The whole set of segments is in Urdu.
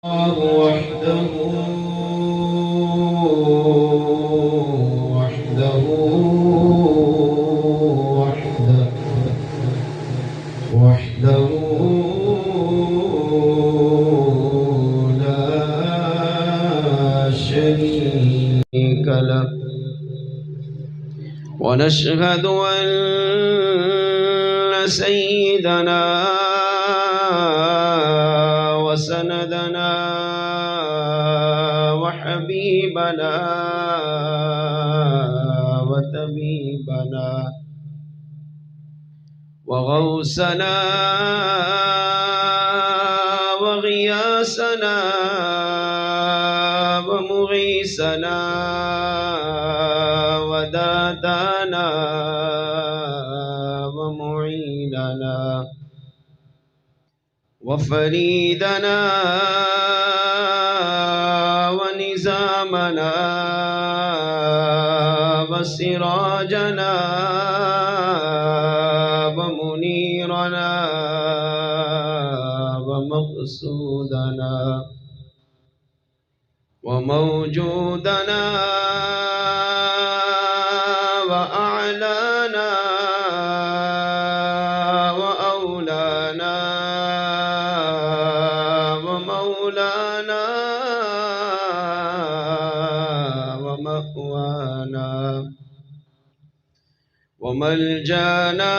الله وحده وحده وحده وحده لا شريك له ونشهد أن سيدنا وسندنا وحبيبنا وطبيبنا وغوثنا وغياثنا ومغيثنا ودادانا ومعيننا وفريدنا ونزامنا وسراجنا ومنيرنا ومقصودنا وموجودنا وأعلانا وأولانا ومولانا ومأوانا وملجانا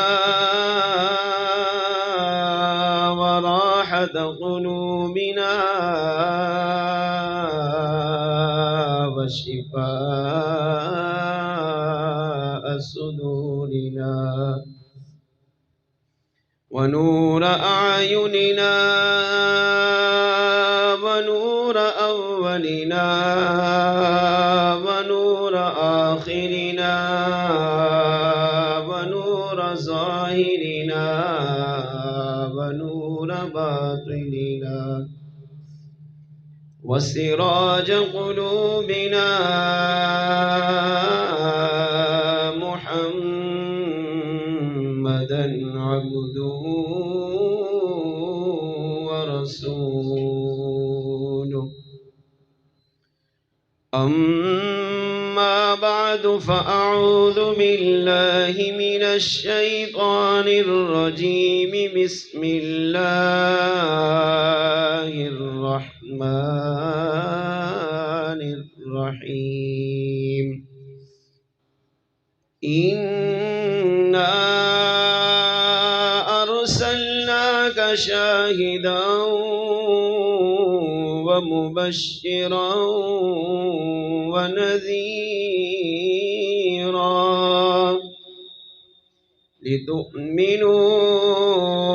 وراحة قلوبنا وشفاء صدورنا ونور أعيننا ونور أولنا ونور آخرنا ونور ظاهرنا ونور باطننا وسراج قلوبنا محمدا عبده ورسوله أما بعد فأعوذ بالله من الشيطان الرجيم بسم الله الرحمن الرحيم إنا أرسلناك شاهدا ومبشرا ونذيرا لتؤمنوا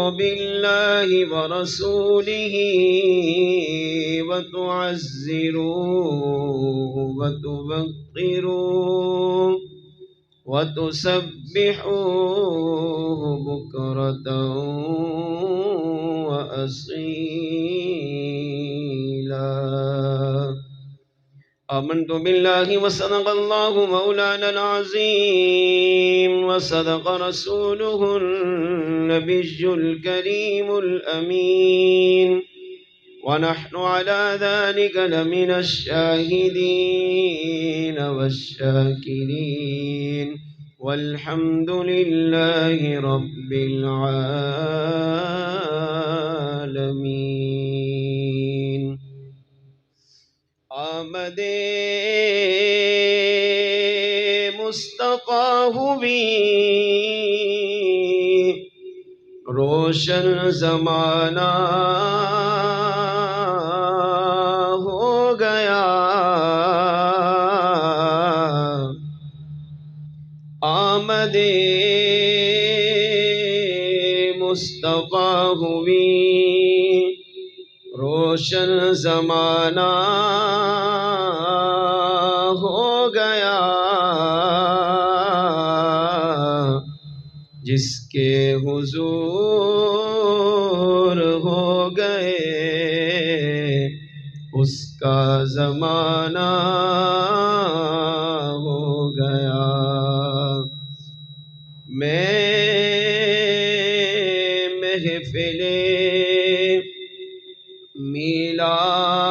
بالله ورسوله وتعزروه وتوقروه وتسبحوه بكرة وأصيلا آمنت بالله وصدق الله مولانا العظيم وصدق رسوله النبي الكريم الأمين ونحن على ذلك لمن الشاهدين والشاكرين والحمد لله رب العالمين آمد مصطفیٰ ہوئی روشن زمانہ ہو گیا آمد مصطفیٰ ہوئی روشن زمانہ ہو گیا جس کے حضور ہو گئے اس کا زمانہ ہو گیا میں محفل میلاد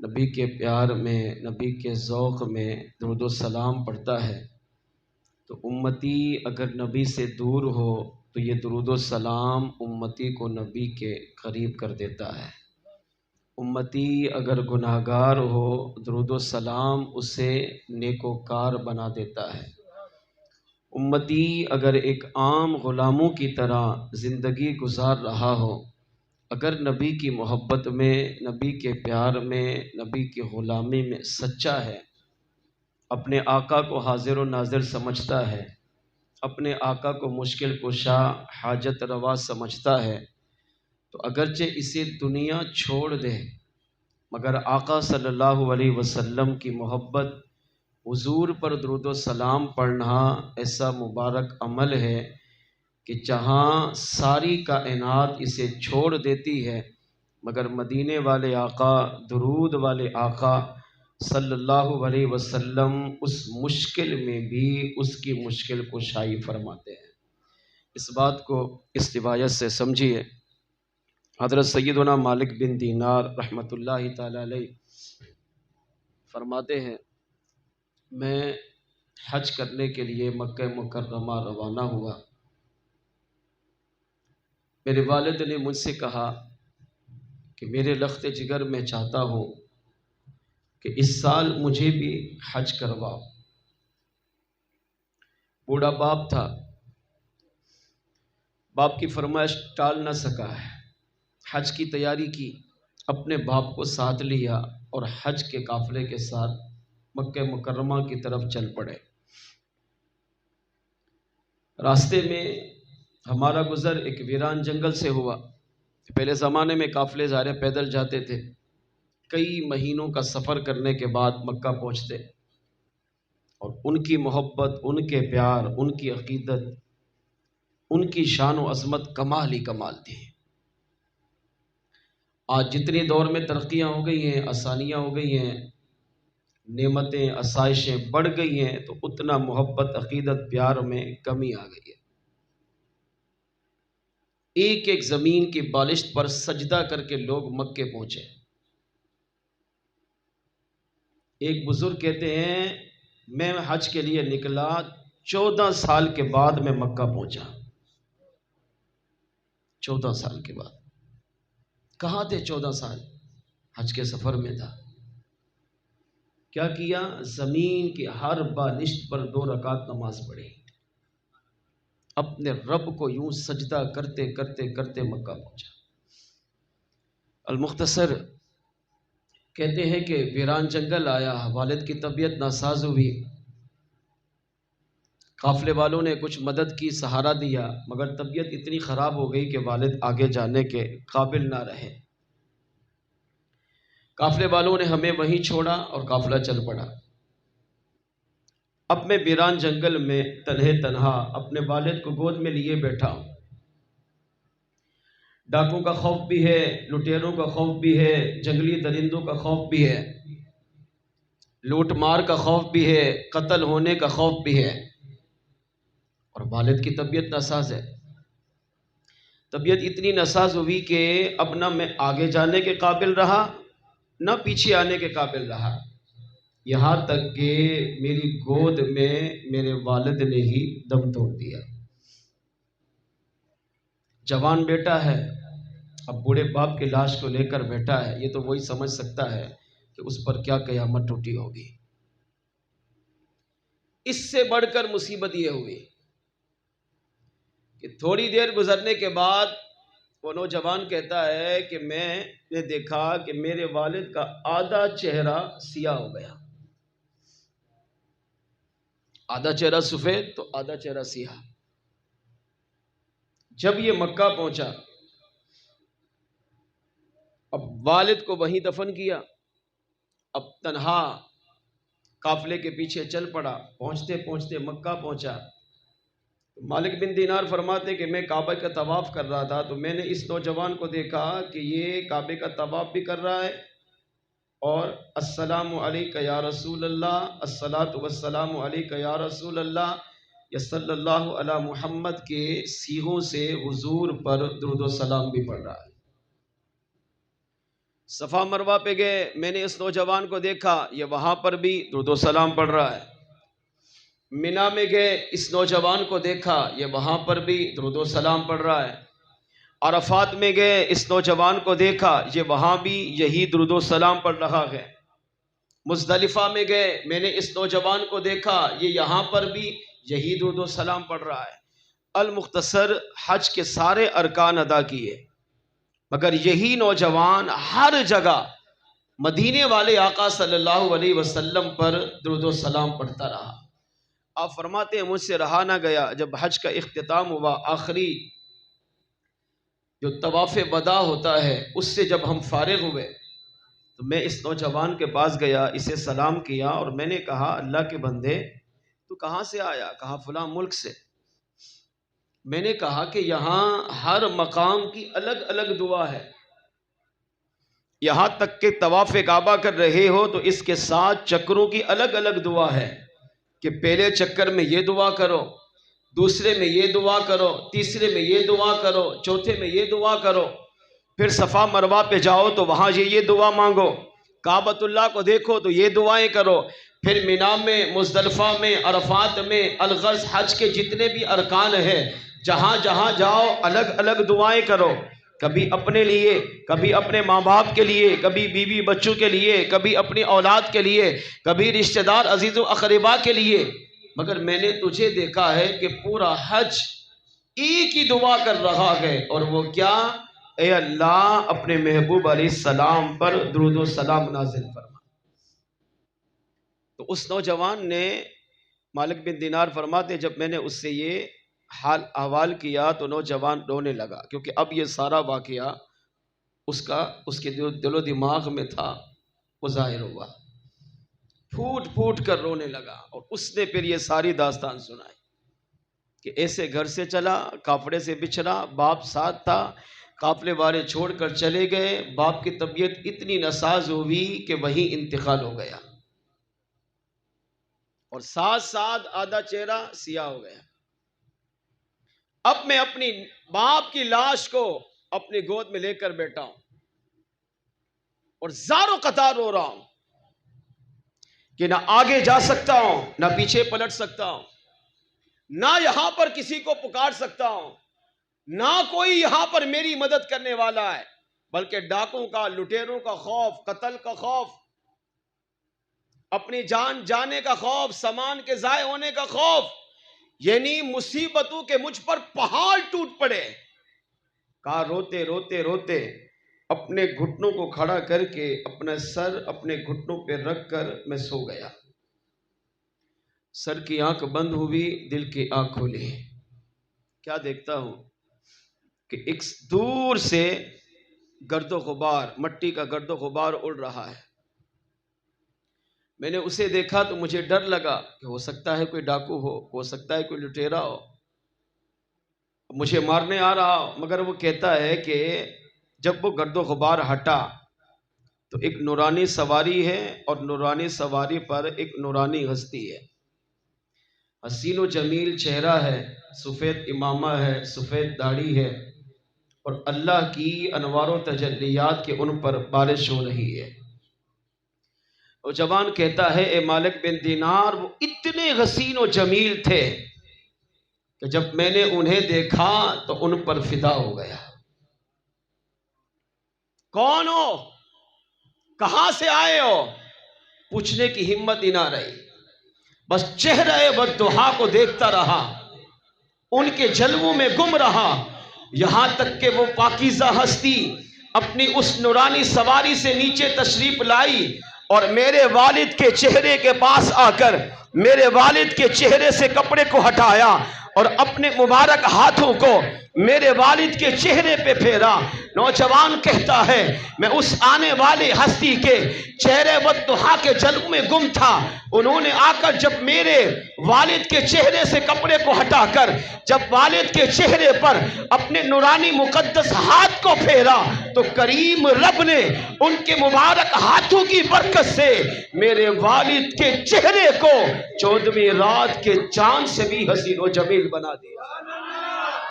نبی کے پیار میں، نبی کے ذوق میں درود و سلام پڑھتا ہے تو امتی اگر نبی سے دور ہو تو یہ درود و سلام امتی کو نبی کے قریب کر دیتا ہے۔ امتی اگر گناہگار ہو درود و سلام اسے نیکوکار بنا دیتا ہے۔ امتی اگر ایک عام غلاموں کی طرح زندگی گزار رہا ہو، اگر نبی کی محبت میں، نبی کے پیار میں، نبی کی غلامی میں سچا ہے، اپنے آقا کو حاضر و ناظر سمجھتا ہے، اپنے آقا کو مشکل کشا حاجت روا سمجھتا ہے، تو اگرچہ اسے دنیا چھوڑ دے مگر آقا صلی اللہ علیہ وسلم کی محبت، حضور پر درود و سلام پڑھنا ایسا مبارک عمل ہے کہ جہاں ساری کائنات اسے چھوڑ دیتی ہے مگر مدینے والے آقا، درود والے آقا صلی اللہ علیہ وسلم اس مشکل میں بھی اس کی مشکل کشائی فرماتے ہیں۔ اس بات کو اس روایت سے سمجھیے۔ حضرت سیدنا مالک بن دینار رحمۃ اللہ تعالی علیہ فرماتے ہیں، میں حج کرنے کے لیے مکہ مکرمہ روانہ ہوا۔ میرے والد نے مجھ سے کہا کہ میرے لخت جگر میں چاہتا ہوں کہ اس سال مجھے بھی حج کرواؤ۔ بوڑھا باپ تھا، باپ کی فرمائش ٹال نہ سکا ہے، حج کی تیاری کی، اپنے باپ کو ساتھ لیا اور حج کے قافلے کے ساتھ مکہ مکرمہ کی طرف چل پڑے۔ راستے میں ہمارا گزر ایک ویران جنگل سے ہوا۔ پہلے زمانے میں قافلے ظاہر پیدل جاتے تھے، کئی مہینوں کا سفر کرنے کے بعد مکہ پہنچتے، اور ان کی محبت، ان کے پیار، ان کی عقیدت، ان کی شان و عظمت کمال ہی کمال تھی۔ آج جتنی دور میں ترقیاں ہو گئی ہیں، آسانیاں ہو گئی ہیں، نعمتیں آسائشیں بڑھ گئی ہیں، تو اتنا محبت، عقیدت، پیار میں کمی آ گئی ہے۔ ایک ایک زمین کی بالشت پر سجدہ کر کے لوگ مکے پہنچے۔ ایک بزرگ کہتے ہیں میں حج کے لیے نکلا، 14 سال کے بعد میں مکہ پہنچا۔ 14 سال کے بعد کہاں تھے؟ 14 سال حج کے سفر میں تھا۔ کیا کیا؟ زمین کی ہر بالشت پر 2 رکعت نماز پڑھی، اپنے رب کو یوں سجدہ کرتے کرتے کرتے مکہ پہنچا۔ المختصر کہتے ہیں کہ ویران جنگل آیا، والد کی طبیعت ناساز ہوئی، قافلے والوں نے کچھ مدد کی، سہارا دیا، مگر طبیعت اتنی خراب ہو گئی کہ والد آگے جانے کے قابل نہ رہے۔ قافلے والوں نے ہمیں وہیں چھوڑا اور قافلہ چل پڑا۔ اب میں ویران جنگل میں تنہے تنہا اپنے والد کو گود میں لیے بیٹھا ہوں۔ ڈاکوں کا خوف بھی ہے، لٹیروں کا خوف بھی ہے، جنگلی درندوں کا خوف بھی ہے، لوٹ مار کا خوف بھی ہے، قتل ہونے کا خوف بھی ہے، اور والد کی طبیعت ناساز ہے۔ طبیعت اتنی ناساز ہوئی کہ اب نہ میں آگے جانے کے قابل رہا، نہ پیچھے آنے کے قابل رہا، یہاں تک کہ میری گود میں میرے والد نے ہی دم توڑ دیا۔ جوان بیٹا ہے، اب بوڑھے باپ کی لاش کو لے کر بیٹھا ہے، یہ تو وہی سمجھ سکتا ہے کہ اس پر کیا قیامت ٹوٹی ہوگی۔ اس سے بڑھ کر مصیبت یہ ہوئی کہ تھوڑی دیر گزرنے کے بعد وہ نوجوان کہتا ہے کہ میں نے دیکھا کہ میرے والد کا آدھا چہرہ سیاہ ہو گیا، آدھا چہرہ سفید تو آدھا چہرہ سیاہ۔ جب یہ مکہ پہنچا، اب والد کو وہیں دفن کیا، اب تنہا قافلے کے پیچھے چل پڑا، پہنچتے پہنچتے مکہ پہنچا۔ مالک بن دینار فرماتے کہ میں کعبہ کا طواف کر رہا تھا تو میں نے اس نوجوان کو دیکھا کہ یہ کعبے کا طواف بھی کر رہا ہے اور السلام علیکہ یا رسول اللہ، الصلاۃ والسلام علیکہ یا رسول اللہ، یا صلی اللہ علی محمد کے صیغوں سے حضور پر درود و سلام بھی پڑھ رہا ہے۔ صفا مروہ پہ گئے، میں نے اس نوجوان کو دیکھا، یہ وہاں پر بھی درود و سلام پڑھ رہا ہے۔ مینا میں گئے، اس نوجوان کو دیکھا، یہ وہاں پر بھی درود و سلام پڑھ رہا ہے۔ عرفات میں گئے، اس نوجوان کو دیکھا، یہ وہاں بھی یہی درود و سلام پڑھ رہا ہے۔ مزدلفہ میں گئے، میں نے اس نوجوان کو دیکھا، یہ یہاں پر بھی یہی درود و سلام پڑھ رہا ہے۔ المختصر حج کے سارے ارکان ادا کیے، مگر یہی نوجوان ہر جگہ مدینے والے آقا صلی اللہ علیہ وسلم پر درود و سلام پڑھتا رہا۔ آپ فرماتے ہیں مجھ سے رہا نہ گیا، جب حج کا اختتام ہوا، آخری جو طواف وداع ہوتا ہے اس سے جب ہم فارغ ہوئے تو میں اس نوجوان کے پاس گیا، اسے سلام کیا اور میں نے کہا اللہ کے بندے تو کہاں سے آیا؟ کہا فلاں ملک سے۔ میں نے کہا کہ یہاں ہر مقام کی الگ الگ دعا ہے، یہاں تک کہ طواف کعبہ کر رہے ہو تو اس کے ساتھ چکروں کی الگ الگ دعا ہے کہ پہلے چکر میں یہ دعا کرو، دوسرے میں یہ دعا کرو، تیسرے میں یہ دعا کرو، چوتھے میں یہ دعا کرو، پھر صفا مروہ پہ جاؤ تو وہاں یہ دعا مانگو، کعبۃ اللہ کو دیکھو تو یہ دعائیں کرو، پھر مینا میں، مزدلفہ میں، عرفات میں، الغرض حج کے جتنے بھی ارکان ہیں جہاں جہاں جاؤ الگ الگ دعائیں کرو، کبھی اپنے لیے، کبھی اپنے ماں باپ کے لیے، کبھی بیوی بچوں کے لیے، کبھی اپنی اولاد کے لیے، کبھی رشتہ دار عزیز و اقربا کے لیے۔ مگر میں نے تجھے دیکھا ہے کہ پورا حج ایک ہی دعا کر رہا ہے، اور وہ کیا؟ اے اللہ اپنے محبوب علیہ السلام پر درود و سلام نازل فرما۔ تو اس نوجوان نے، مالک بن دینار فرماتے، جب میں نے اس سے یہ حال احوال کیا تو نوجوان رونے لگا، کیونکہ اب یہ سارا واقعہ اس کے دل و دماغ میں تھا، وہ ظاہر ہوا، پھوٹ پھوٹ کر رونے لگا، اور اس نے پھر یہ ساری داستان سنائی کہ ایسے گھر سے چلا، کافڑے سے بچھڑا، باپ ساتھ تھا، قافلے والے چھوڑ کر چلے گئے، باپ کی طبیعت اتنی ناساز ہوئی کہ وہیں انتقال ہو گیا، اور ساتھ ساتھ آدھا چہرہ سیاہ ہو گیا۔ اب میں اپنی باپ کی لاش کو اپنی گود میں لے کر بیٹھا ہوں اور زاروں قطار رو رہا ہوں کہ نہ آگے جا سکتا ہوں، نہ پیچھے پلٹ سکتا ہوں، نہ یہاں پر کسی کو پکار سکتا ہوں، نہ کوئی یہاں پر میری مدد کرنے والا ہے، بلکہ ڈاکوں کا، لٹیروں کا خوف، قتل کا خوف، اپنی جان جانے کا خوف، سامان کے ضائع ہونے کا خوف، یعنی مصیبتوں کے مجھ پر پہاڑ ٹوٹ پڑے۔ کہا روتے روتے روتے اپنے گھٹنوں کو کھڑا کر کے اپنا سر اپنے گھٹنوں پہ رکھ کر میں سو گیا۔ سر کی آنکھ بند ہوئی، دل کی آنکھ کھولی، کیا دیکھتا ہوں کہ ایک دور سے گرد و غبار، مٹی کا گرد و غبار اڑ رہا ہے۔ میں نے اسے دیکھا تو مجھے ڈر لگا کہ ہو سکتا ہے کوئی ڈاکو ہو سکتا ہے کوئی لٹیرا ہو، مجھے مارنے آ رہا ہو۔ مگر وہ کہتا ہے کہ جب وہ گرد و غبار ہٹا تو ایک نورانی سواری ہے، اور نورانی سواری پر ایک نورانی ہستی ہے، حسین و جمیل چہرہ ہے، سفید امامہ ہے، سفید داڑھی ہے، اور اللہ کی انوار و تجلیات کے ان پر بارش ہو رہی ہے۔ نوجوان کہتا ہے اے مالک بن دینار، وہ اتنے حسین و جمیل تھے کہ جب میں نے انہیں دیکھا تو ان پر فدا ہو گیا۔ کون ہو؟ کہاں سے آئے ہو؟ پوچھنے کی ہمت ہی نہ رہی، بس چہرہ بددعا کو دیکھتا رہا، ان کے جلووں میں گم رہا، یہاں تک کہ وہ پاکیزہ ہستی اپنی اس نورانی سواری سے نیچے تشریف لائی اور میرے والد کے چہرے کے پاس آ کر میرے والد کے چہرے سے کپڑے کو ہٹایا اور اپنے مبارک ہاتھوں کو میرے والد کے چہرے پہ پھیرا۔ نوجوان کہتا ہے میں اس آنے والے ہستی کے چہرے بددعا کے جلووں میں گم تھا، انہوں نے آ کر جب میرے والد کے چہرے سے کپڑے کو ہٹا کر جب والد کے چہرے پر اپنے نورانی مقدس ہاتھ کو پھیرا تو کریم رب نے ان کے مبارک ہاتھوں کی برکت سے میرے والد کے چہرے کو 14ویں رات کے چاند سے بھی حسین و جمیل بنا دیا۔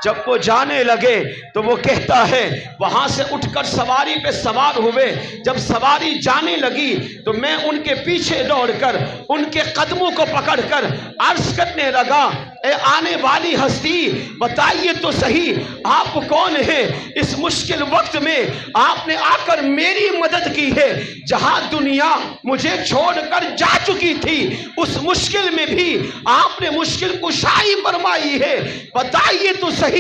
جب وہ جانے لگے تو وہ کہتا ہے وہاں سے اٹھ کر سواری پہ سوار ہوئے، جب سواری جانے لگی تو میں ان کے پیچھے دوڑ کر ان کے قدموں کو پکڑ کر عرض کرنے لگا، اے آنے والی ہستی بتائیے تو صحیح آپ کون ہیں؟ اس مشکل وقت میں آپ نے آ کر میری مدد کی ہے، جہاں دنیا مجھے چھوڑ کر جا چکی تھی اس مشکل میں بھی آپ نے مشکل کشائی فرمائی ہے، بتائیے تو صحیح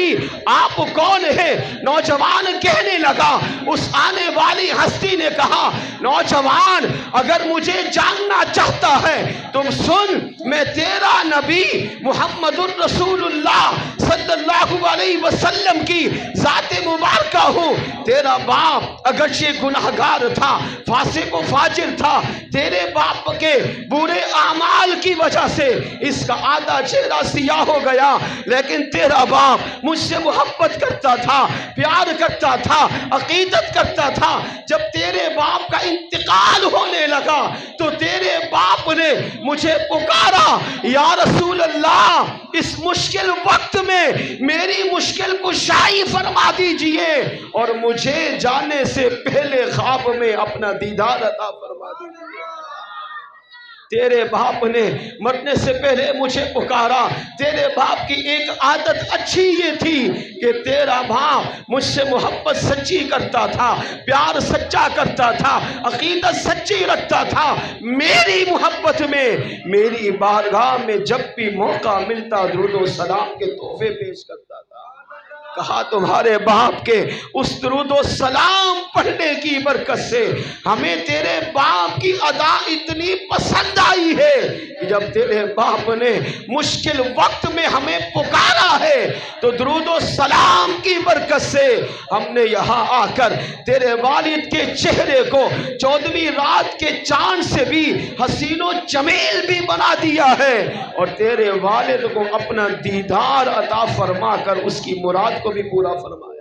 آپ کون ہیں؟ نوجوان کہنے لگا، اس آنے والی ہستی نے کہا، نوجوان اگر مجھے جاننا چاہتا ہے تم سن، میں تیرا نبی محمد الرسول اللہ صلی اللہ علیہ وسلم کی ذات مبارکہ ہوں۔ تیرا باپ اگرچہ گناہگار تھا، فاسق و فاجر تھا، تیرے باپ کے برے اعمال کی وجہ سے اس کا آدھا چہرہ سیاہ ہو گیا، لیکن تیرا باپ مجھ سے محبت کرتا تھا، پیار کرتا تھا، عقیدت کرتا تھا۔ جب تیرے باپ کا انتقال ہونے لگا تو تیرے باپ نے مجھے پکارا، یا رسول اللہ اس مشکل وقت میں میری مشکل کشائی فرما دیجئے اور مجھے جانے سے پہلے خواب میں اپنا دیدار عطا فرما دیجئے۔ تیرے باپ نے مرنے سے پہلے مجھے پکارا۔ تیرے باپ کی ایک عادت اچھی یہ تھی کہ تیرا باپ مجھ سے محبت سچی کرتا تھا، پیار سچا کرتا تھا، عقیدت سچی رکھتا تھا۔ میری محبت میں میری بارگاہ میں جب بھی موقع ملتا درود و سلام کے تحفے پیش کرتا تھا۔ کہا تمہارے باپ کے اس درود و سلام پڑھنے کی برکت سے ہمیں تیرے باپ کی ادا اتنی پسند آئی ہے کہ جب تیرے باپ نے مشکل وقت میں ہمیں پکارا ہے تو درود و سلام کی برکت سے ہم نے یہاں آ کر تیرے والد کے چہرے کو 14ویں رات کے چاند سے بھی حسین و جمیل بھی بنا دیا ہے اور تیرے والد کو اپنا دیدار عطا فرما کر اس کی مراد کو بھی پورا فرمایا۔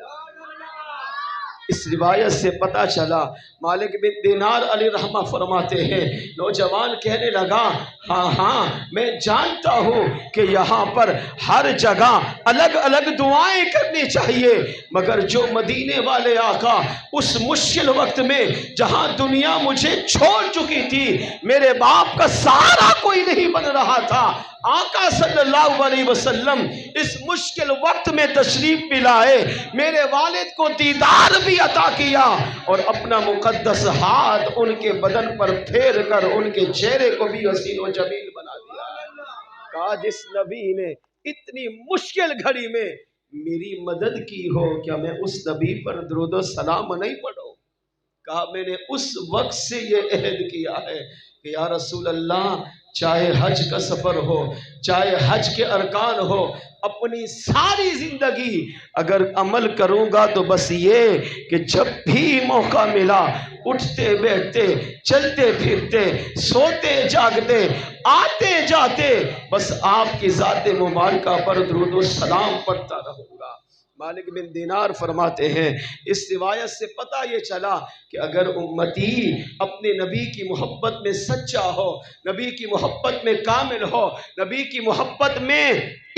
اس روایت سے پتہ چلا، مالک بن دینار علیہ رحمہ فرماتے ہیں، نوجوان کہنے لگا، ہاں میں جانتا ہوں کہ یہاں پر ہر جگہ الگ الگ دعائیں کرنی چاہیے، مگر جو مدینے والے آقا اس مشکل وقت میں جہاں دنیا مجھے چھوڑ چکی تھی، میرے باپ کا سہارا کوئی نہیں بن رہا تھا، آقا صلی اللہ علیہ وسلم اس مشکل وقت میں تشریف بھی لائے، میرے والد کو دیدار بھی عطا کیا اور اپنا مقدس ہاتھ ان کے بدن پر پھیر کر ان کے چہرے کو بھی حسین و جمیل بنا دیا۔ کہا جس نبی نے اتنی مشکل گھڑی میں میری مدد کی ہو، کیا میں اس نبی پر درود و سلام نہیں پڑھوں؟ کہا میں نے اس وقت سے یہ عہد کیا ہے کہ یا رسول اللہ چاہے حج کا سفر ہو، چاہے حج کے ارکان ہو، اپنی ساری زندگی اگر عمل کروں گا تو بس یہ کہ جب بھی موقع ملا اٹھتے بیٹھتے چلتے پھرتے سوتے جاگتے آتے جاتے بس آپ کی ذات مبارکہ پر درود و سلام پڑھتا رہوں گا۔ مالک بن دینار فرماتے ہیں، اس روایت سے پتہ یہ چلا کہ اگر امتی اپنے نبی کی محبت میں سچا ہو، نبی کی محبت میں کامل ہو، نبی کی محبت میں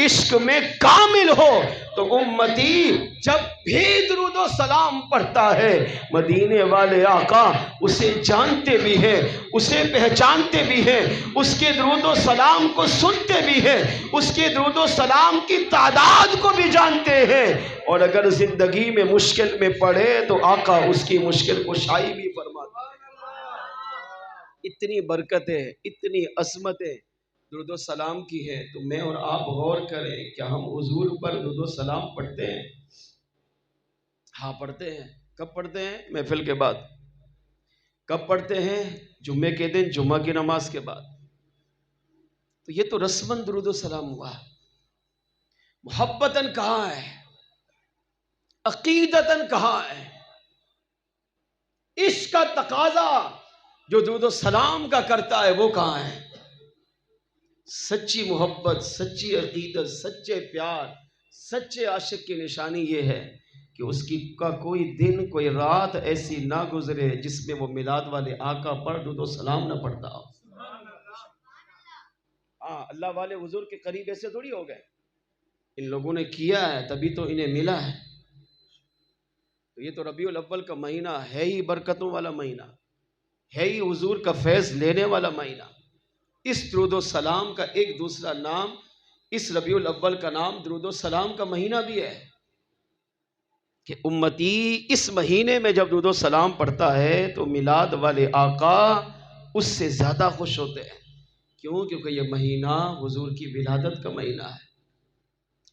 عشق میں کامل ہو تو امتی جب بھی درود و سلام پڑھتا ہے مدینے والے آقا اسے جانتے بھی ہیں، اسے پہچانتے بھی ہیں، اس کے درود و سلام کو سنتے بھی ہیں، اس کے درود و سلام کی تعداد کو بھی جانتے ہیں، اور اگر زندگی میں مشکل میں پڑے تو آقا اس کی مشکل کشائی بھی فرماتا ہے۔ اتنی برکتیں، اتنی عظمتیں درود و سلام کی ہے، تو میں اور آپ غور کریں، کیا ہم حضور پر درود و سلام پڑھتے ہیں؟ ہاں پڑھتے ہیں۔ کب پڑھتے ہیں؟ محفل کے بعد۔ کب پڑھتے ہیں؟ جمعے کے دن، جمعہ کی نماز کے بعد۔ تو یہ تو رسماً درود و سلام ہوا، محبتاً کہاں ہے؟ عقیدتاً کہاں ہے؟ عشق کا تقاضا جو درود و سلام کا کرتا ہے وہ کہاں ہے؟ سچی محبت، سچی عقیدت، سچے پیار، سچے عاشق کی نشانی یہ ہے کہ اس کا کوئی دن کوئی رات ایسی نہ گزرے جس میں وہ میلاد والے آقا پر درود و سلام نہ پڑھتا ہو۔ ہاں اللہ والے حضور کے قریب ایسے تھوڑی ہو گئے، ان لوگوں نے کیا ہے تبھی تو انہیں ملا ہے۔ تو یہ تو ربیع الاول کا مہینہ ہے ہی برکتوں والا مہینہ، ہے ہی حضور کا فیض لینے والا مہینہ۔ اس درود و سلام کا ایک دوسرا نام، اس ربیع الاول کا نام درود و سلام کا مہینہ بھی ہے کہ امتی اس مہینے میں جب درود و سلام پڑھتا ہے تو میلاد والے آقا اس سے زیادہ خوش ہوتے ہیں۔ کیوں؟ کیونکہ یہ مہینہ حضور کی ولادت کا مہینہ ہے۔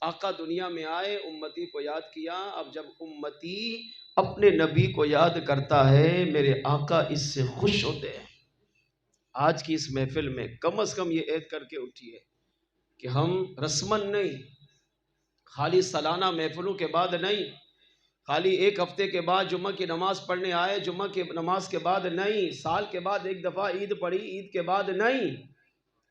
آقا دنیا میں آئے، امتی کو یاد کیا۔ اب جب امتی اپنے نبی کو یاد کرتا ہے، میرے آقا اس سے خوش ہوتے ہیں۔ آج کی اس محفل میں کم از کم یہ عہد کر کے اٹھیے کہ ہم رسمن نہیں، خالی سالانہ محفلوں کے بعد نہیں، خالی ایک ہفتے کے بعد جمعہ کی نماز پڑھنے آئے، جمعہ کی نماز کے بعد نہیں، سال کے بعد ایک دفعہ عید پڑھی، عید کے بعد نہیں،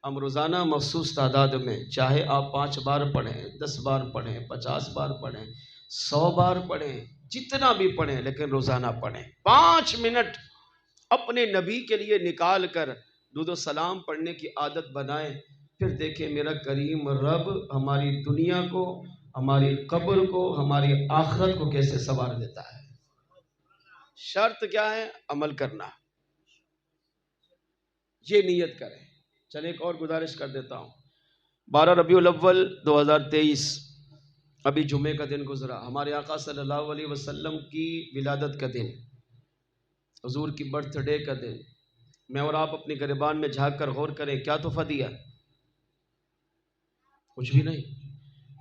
ہم روزانہ مخصوص تعداد میں، چاہے آپ 5 بار پڑھیں، 10 بار پڑھیں، 50 بار پڑھیں، 100 بار پڑھیں، جتنا بھی پڑھیں، لیکن روزانہ پڑھیں۔ 5 منٹ اپنے نبی کے لیے نکال کر درود و سلام پڑھنے کی عادت بنائیں، پھر دیکھیں میرا کریم رب ہماری دنیا کو، ہماری قبر کو، ہماری آخرت کو کیسے سنوار دیتا ہے۔ شرط کیا ہے؟ عمل کرنا، یہ نیت کریں۔ چلیں ایک اور گزارش کر دیتا ہوں۔ 12 ربیع الاول 2023 ابھی جمعے کا دن گزرا، ہمارے آقا صلی اللہ علیہ وسلم کی ولادت کا دن، حضور کی برتھ ڈے کا دن۔ میں اور آپ اپنی گریبان میں جھانک کر غور کریں، کیا تحفہ دیا؟ کچھ بھی نہیں،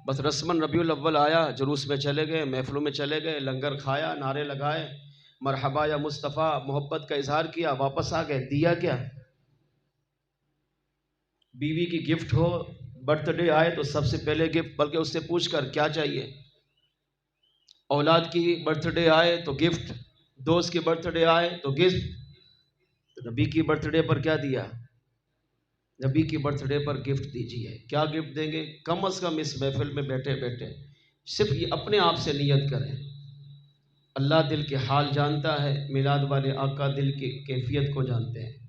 بس رسمن ربیع الاول آیا، جلوس میں چلے گئے، محفلوں میں چلے گئے، لنگر کھایا، نعرے لگائے، مرحبا یا مصطفیٰ، محبت کا اظہار کیا، واپس آ گئے۔ دیا کیا؟ بیوی کی گفٹ ہو، برتھ ڈے آئے تو سب سے پہلے گفٹ، بلکہ اس سے پوچھ کر کیا چاہیے۔ اولاد کی برتھ ڈے آئے تو گفٹ، دوست کی برتھ ڈے آئے تو گفٹ۔ تو نبی کی برتھ ڈے پر کیا دیا؟ نبی کی برتھ ڈے پر گفٹ دیجیے۔ کیا گفٹ دیں گے؟ کم از کم اس محفل میں بیٹھے بیٹھے صرف یہ اپنے آپ سے نیت کریں۔ اللہ دل کے حال جانتا ہے، میلاد والے آقا دل کی کیفیت کو جانتے ہیں۔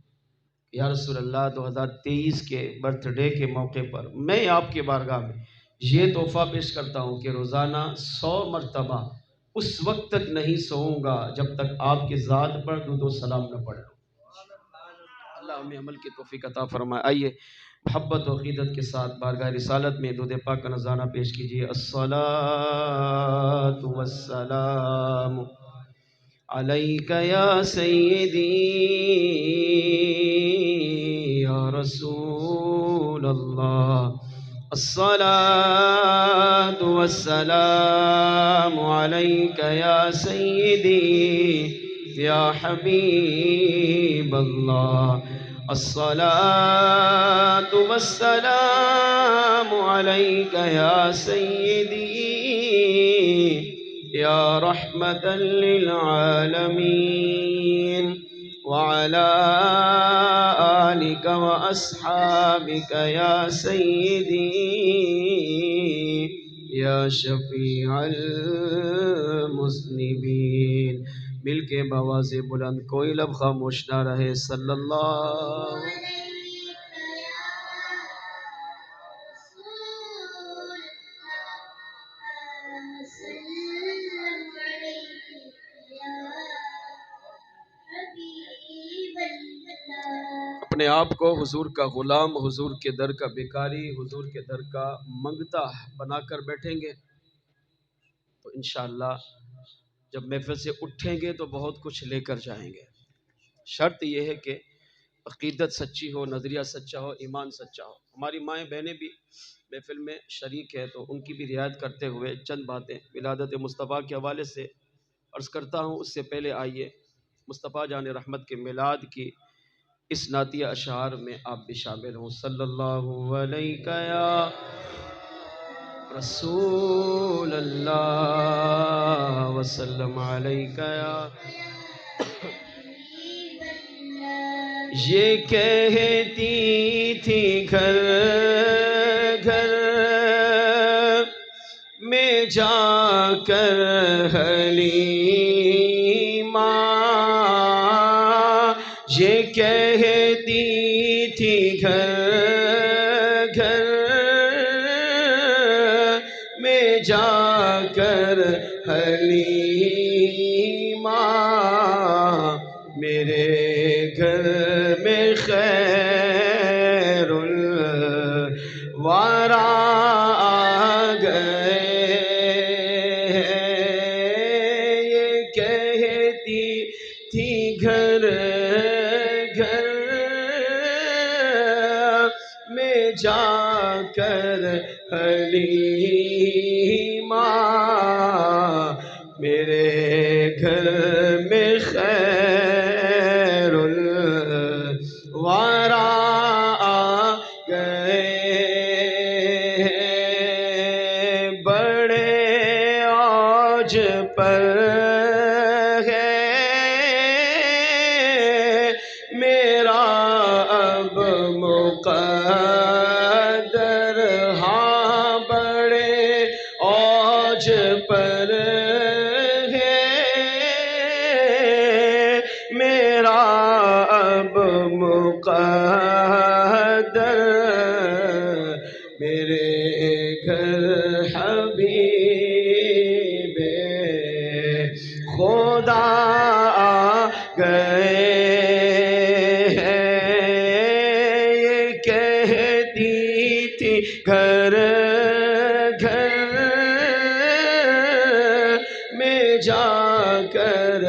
یا رسول اللہ 2023 کے برتھ ڈے کے موقع پر میں آپ کے بارگاہ میں یہ تحفہ پیش کرتا ہوں کہ روزانہ 100 مرتبہ اس وقت تک نہیں سوؤں گا جب تک آپ کی ذات پر درود و سلام نہ پڑھ لوں۔ اللہ ہمیں عمل کی توفیق عطا فرمائے۔ آئیے محبت و عقیدت کے ساتھ بارگاہ رسالت میں درود پاک کا نذرانہ پیش کیجیے۔ الصلاۃ والسلام علیک یا سیدی یا رسول اللہ، الصلاۃ والسلام علیک یا سیدی یا حبیب اللہ، الصلاۃ والسلام علیک یا سیدی یا رحمة للعالمین وعلى آلك وأصحابك یا سیدی یا شفیع المذنبین۔ مل کے بآواز بلند کوئی لب خاموش نہ رہے۔ صلی اللہ اپنے آپ کو حضور کا غلام، حضور کے در کا بھکاری، حضور کے در کا منگتا بنا کر بیٹھیں گے تو انشاءاللہ جب محفل سے اٹھیں گے تو بہت کچھ لے کر جائیں گے۔ شرط یہ ہے کہ عقیدت سچی ہو، نظریہ سچا ہو، ایمان سچا ہو۔ ہماری مائیں بہنیں بھی محفل میں شریک ہے تو ان کی بھی رعایت کرتے ہوئے چند باتیں ولادت مصطفیٰ کے حوالے سے عرض کرتا ہوں۔ اس سے پہلے آئیے مصطفیٰ جان رحمت کے میلاد کی اس نعتیہ اشعار میں آپ بھی شامل ہوں۔ صلی اللہ علیہ یا رسول اللہ وسلم علیہ یا یہ کہتی تھی گھر گھر میں جا کر حلیمہ، یہ کہتی تھی گھر گھر جا کر حلیمہ میرے گھر میں خیر الورا آ گئے یہ کہتی تھی گھر گھر میں جا کر حلیمہ میرے گھر میں خیر الورا آ گئے بڑے عوج پر ہے میرا اب مقدر ہاں بڑے عوج پر ہے میرا اب مقدر میرے گھر حبیب خدا آ گئے یہ کہتی تھی گھر گھر میں جا کر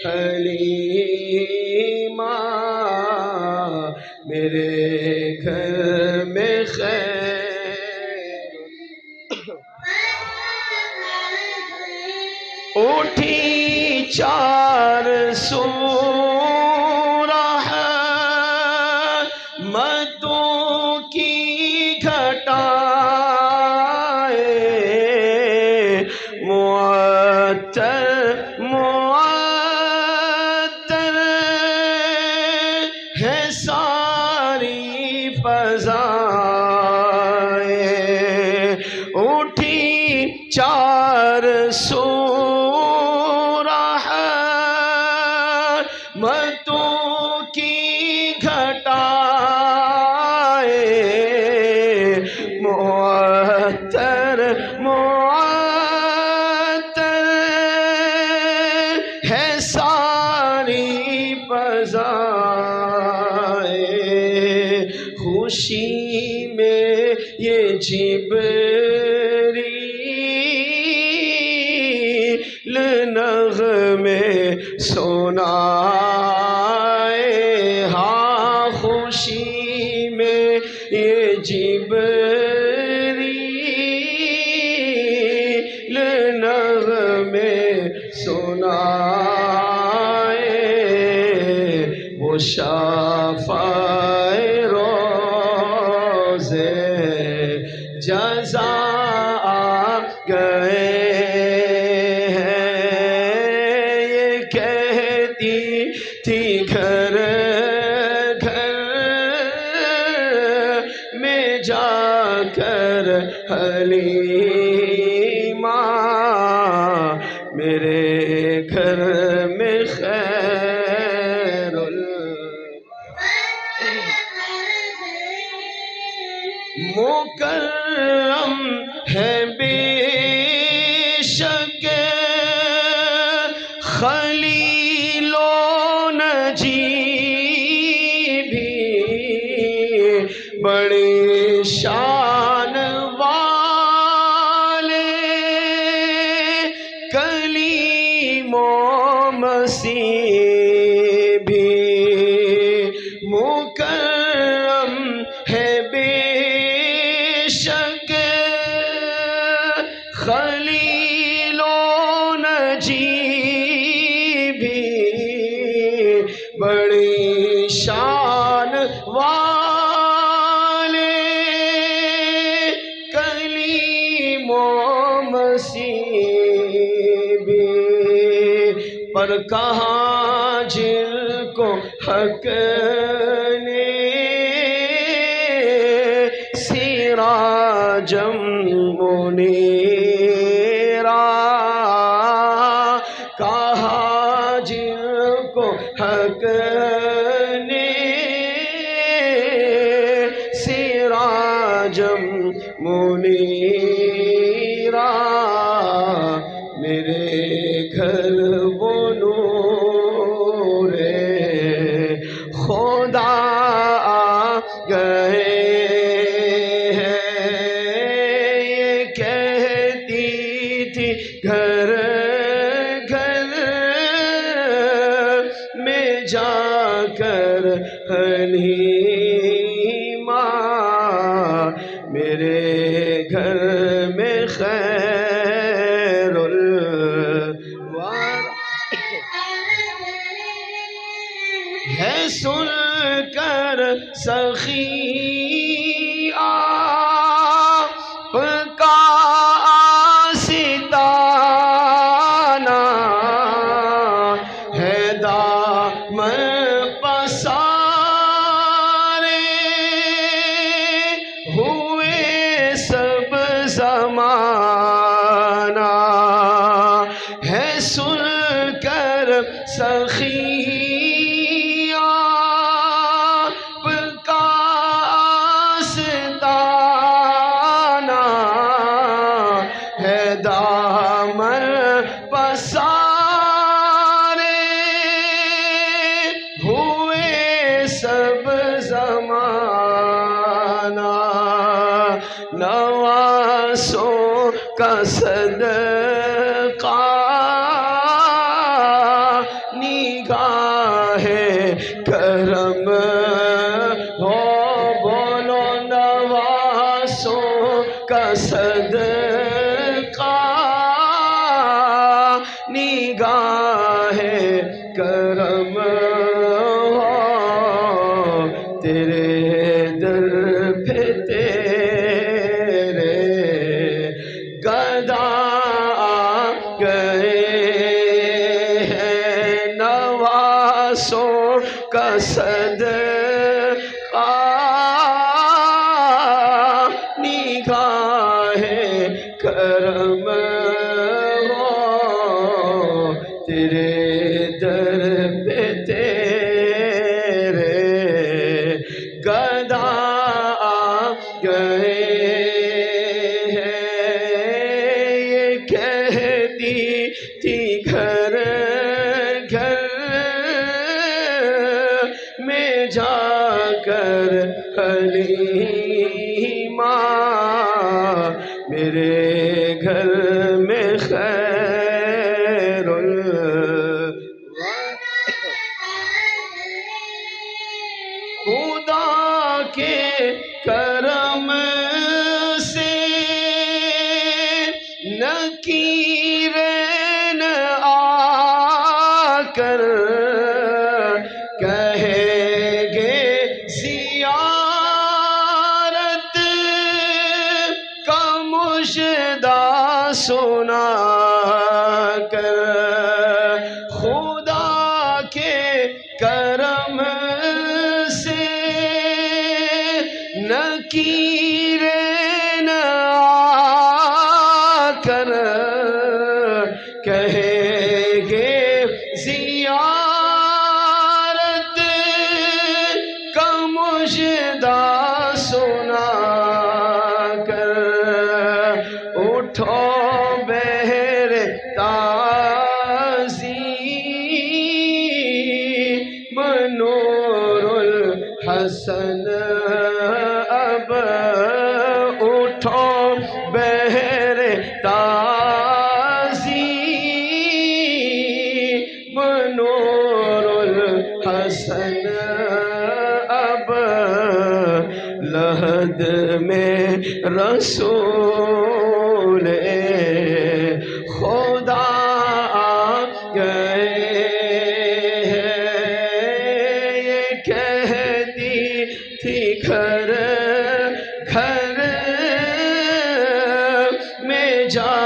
حلیمہ میرے گھر میں خیر اٹھی چار سو رحمتوں کی گھٹائیں معطر معطر ہے ساری فضائیں اٹھی چار سو رحمتوں کی گھٹائیں معطر معطر ہے ساری فضائیں خوشی میں یہ جبریل نغمے سنائے ہاں خوشی میں یہ جبریل نغمے سنائے وہ شفاعِ روزے جزا آ گئے تھی گھر گھر میں جا کر حلیمہ میرے گھر میں خیر مکرم ہے بے شک خلیل و نجی بھی بڑی شان والے کلیم و مسیح بھی مکرم ہے بے شک خلیل و نجی بڑی شان والے کلیم و مسیح بھی پر کہاں جن کو حق نے سراجم منیرا کہاں جن کو حق نے سراجم منیرا گئے ہیں، یہ کہتی تھی گھر گھر میں جا کر حلیمہ، میرے گھر میں خیر الورا ہے، سن کر سخی آپ کا آستانہ، ہے دامن پسارے ہوئے سب زمانہ، ہے سن کر سخی دامن پسارے ہوئے سب زمانہ، نواسوں کا صدقہ نگاہ کرم ہو، بولو نواسوں کا صدقہ نگاہ کرم ہو، تیرے در پہ تیرے گدا گئے ہیں، نواسوں کا صدقہ نگاہ کرم ہو، تیرے در پہ تیرے گدا گئے ہیں، یہ کہتی تھی گھر گھر میں جا کر حلیمہ، میرے گھر میں خیر خدا کے کرم سے نکیرین آ کر کہیں گے زیارت کا مژدہ سنا کر، خدا کے کرم سے نکیرین آ کر کہیں گے زیارت کا مژدہ سنا کر، اٹھو بہر تعظیم نور الحسن، اب اٹھو بہر تعظیم نور الحسن، اب لحد میں رسول خدا گئے ہیں، یہ کہتی تھی گھر گھر میں جا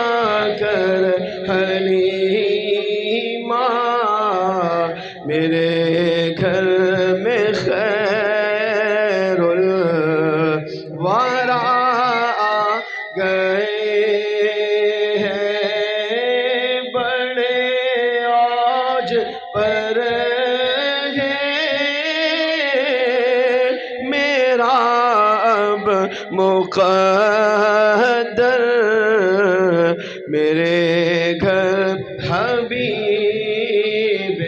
کر حلیمہ، میرے گھر میں خیر الورا گئے ہیں، بڑے عاج پر ہے میرا اب مقدر، میرے گھر حبیب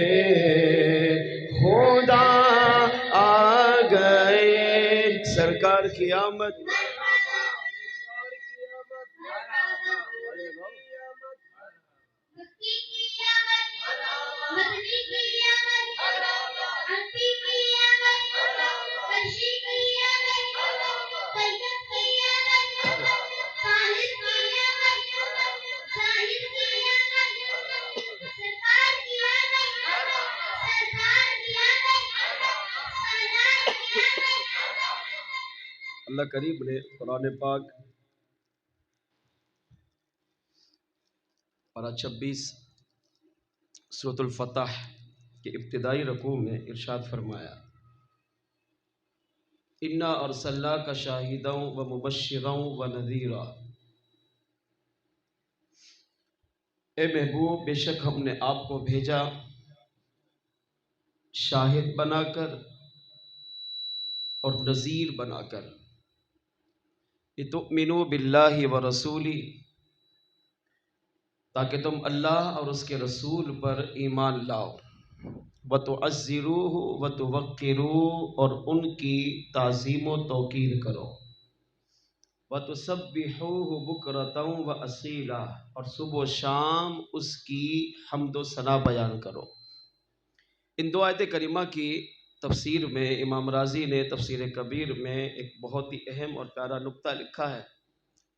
خدا آ گئے، سرکار کی آمد اللہ کریم نے قرآن پاک پارہ 26 سورۃ الفتح کے ابتدائی رکوع میں ارشاد فرمایا انا ارسلناک شاہدا و مبشرا و نذیرا، اے محبوب بے شک ہم نے آپ کو بھیجا شاہد بنا کر اور نذیر بنا کر، لتؤمنوا باللہ و رسولی، تاکہ تم اللہ اور اس کے رسول پر ایمان لاؤ، وتعزروہ وتوقروہ، اور ان کی تعظیم و توقیر کرو، وتسبحوہ بکرۃ و اصیلا، اور صبح و شام اس کی حمد و ثنا بیان کرو۔ ان دو آیت کریمہ کی تفسیر میں امام رازی نے تفسیر کبیر میں ایک بہت ہی اہم اور پیارا نکتہ لکھا ہے۔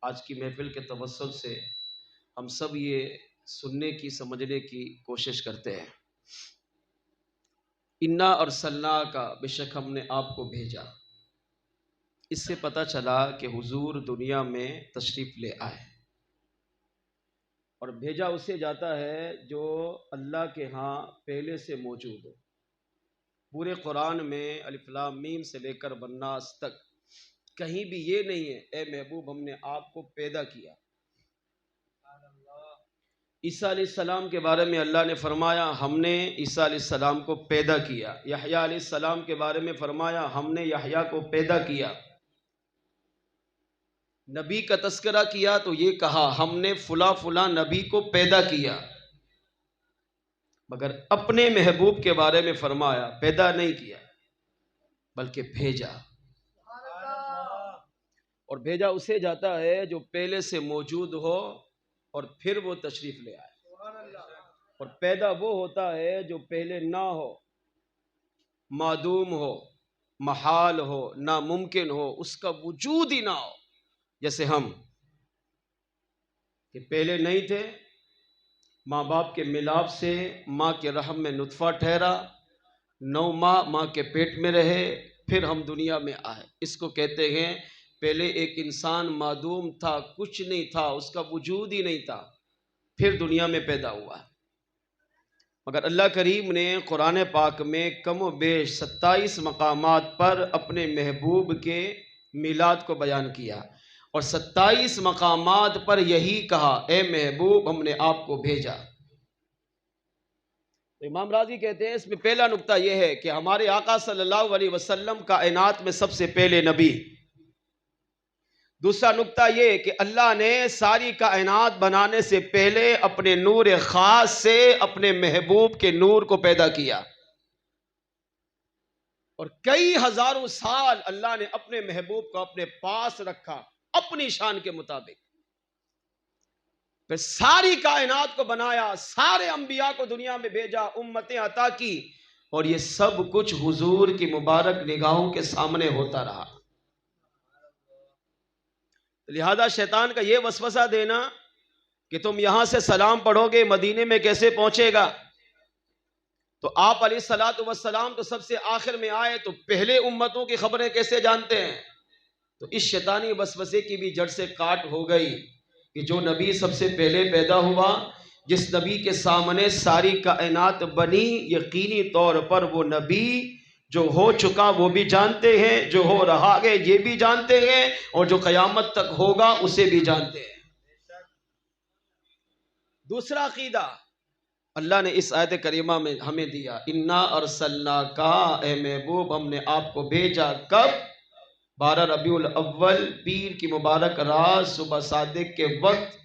آج کی محفل کے توسط سے ہم سب یہ سننے کی سمجھنے کی کوشش کرتے ہیں۔ انا ارسلناک، بے شک ہم نے آپ کو بھیجا، اس سے پتہ چلا کہ حضور دنیا میں تشریف لے آئے، اور بھیجا اسے جاتا ہے جو اللہ کے ہاں پہلے سے موجود ہو۔ پورے قرآن میں الف لام میم سے لے کر والناس تک کہیں بھی یہ نہیں ہے اے محبوب ہم نے آپ کو پیدا کیا۔ عیسیٰ علیہ السلام کے بارے میں اللہ نے فرمایا ہم نے عیسیٰ علیہ السلام کو پیدا کیا۔ یحییٰ علیہ السلام کے بارے میں فرمایا ہم نے یحییٰ کو پیدا کیا۔ نبی کا تذکرہ کیا تو یہ کہا ہم نے فلاں فلاں نبی کو پیدا کیا، مگر اپنے محبوب کے بارے میں فرمایا پیدا نہیں کیا بلکہ بھیجا، اور بھیجا اسے جاتا ہے جو پہلے سے موجود ہو اور پھر وہ تشریف لے آئے، اور پیدا وہ ہوتا ہے جو پہلے نہ ہو، معدوم ہو، محال ہو، ناممکن ہو، اس کا وجود ہی نہ ہو۔ جیسے ہم کہ پہلے نہیں تھے، ماں باپ کے ملاپ سے ماں کے رحم میں نطفہ ٹھہرا، 9 ماہ ماں کے پیٹ میں رہے، پھر ہم دنیا میں آئے۔ اس کو کہتے ہیں پہلے ایک انسان معدوم تھا، کچھ نہیں تھا، اس کا وجود ہی نہیں تھا، پھر دنیا میں پیدا ہوا۔ مگر اللہ کریم نے قرآن پاک میں کم و بیش 27 مقامات پر اپنے محبوب کے میلاد کو بیان کیا، اور 27 مقامات پر یہی کہا اے محبوب ہم نے آپ کو بھیجا۔ تو امام راضی کہتے ہیں اس میں پہلا نکتہ یہ ہے کہ ہمارے آقا صلی اللہ علیہ وسلم کائنات میں سب سے پہلے نبی۔ دوسرا نکتہ یہ کہ اللہ نے ساری کائنات بنانے سے پہلے اپنے نور خاص سے اپنے محبوب کے نور کو پیدا کیا، اور کئی ہزاروں سال اللہ نے اپنے محبوب کو اپنے پاس رکھا اپنی شان کے مطابق، پھر ساری کائنات کو بنایا، سارے انبیاء کو دنیا میں بھیجا، امتیں عطا کی، اور یہ سب کچھ حضور کی مبارک نگاہوں کے سامنے ہوتا رہا۔ لہذا شیطان کا یہ وسوسہ دینا کہ تم یہاں سے سلام پڑھو گے مدینے میں کیسے پہنچے گا، تو آپ علیہ الصلوۃ والسلام تو سب سے آخر میں آئے تو پہلے امتوں کی خبریں کیسے جانتے ہیں؟ تو اس شیطانی وسوسے کی بھی جڑ سے کاٹ ہو گئی کہ جو نبی سب سے پہلے پیدا ہوا، جس نبی کے سامنے ساری کائنات بنی، یقینی طور پر وہ نبی جو ہو چکا وہ بھی جانتے ہیں، جو ہو رہا ہے یہ بھی جانتے ہیں، اور جو قیامت تک ہوگا اسے بھی جانتے ہیں۔ دوسرا عقیدہ اللہ نے اس آیت کریمہ میں ہمیں دیا، انا ارسلناک، اے محبوب ہم نے آپ کو بھیجا، کب؟ 12 ربیع الاول پیر کی مبارک رات صبح صادق کے وقت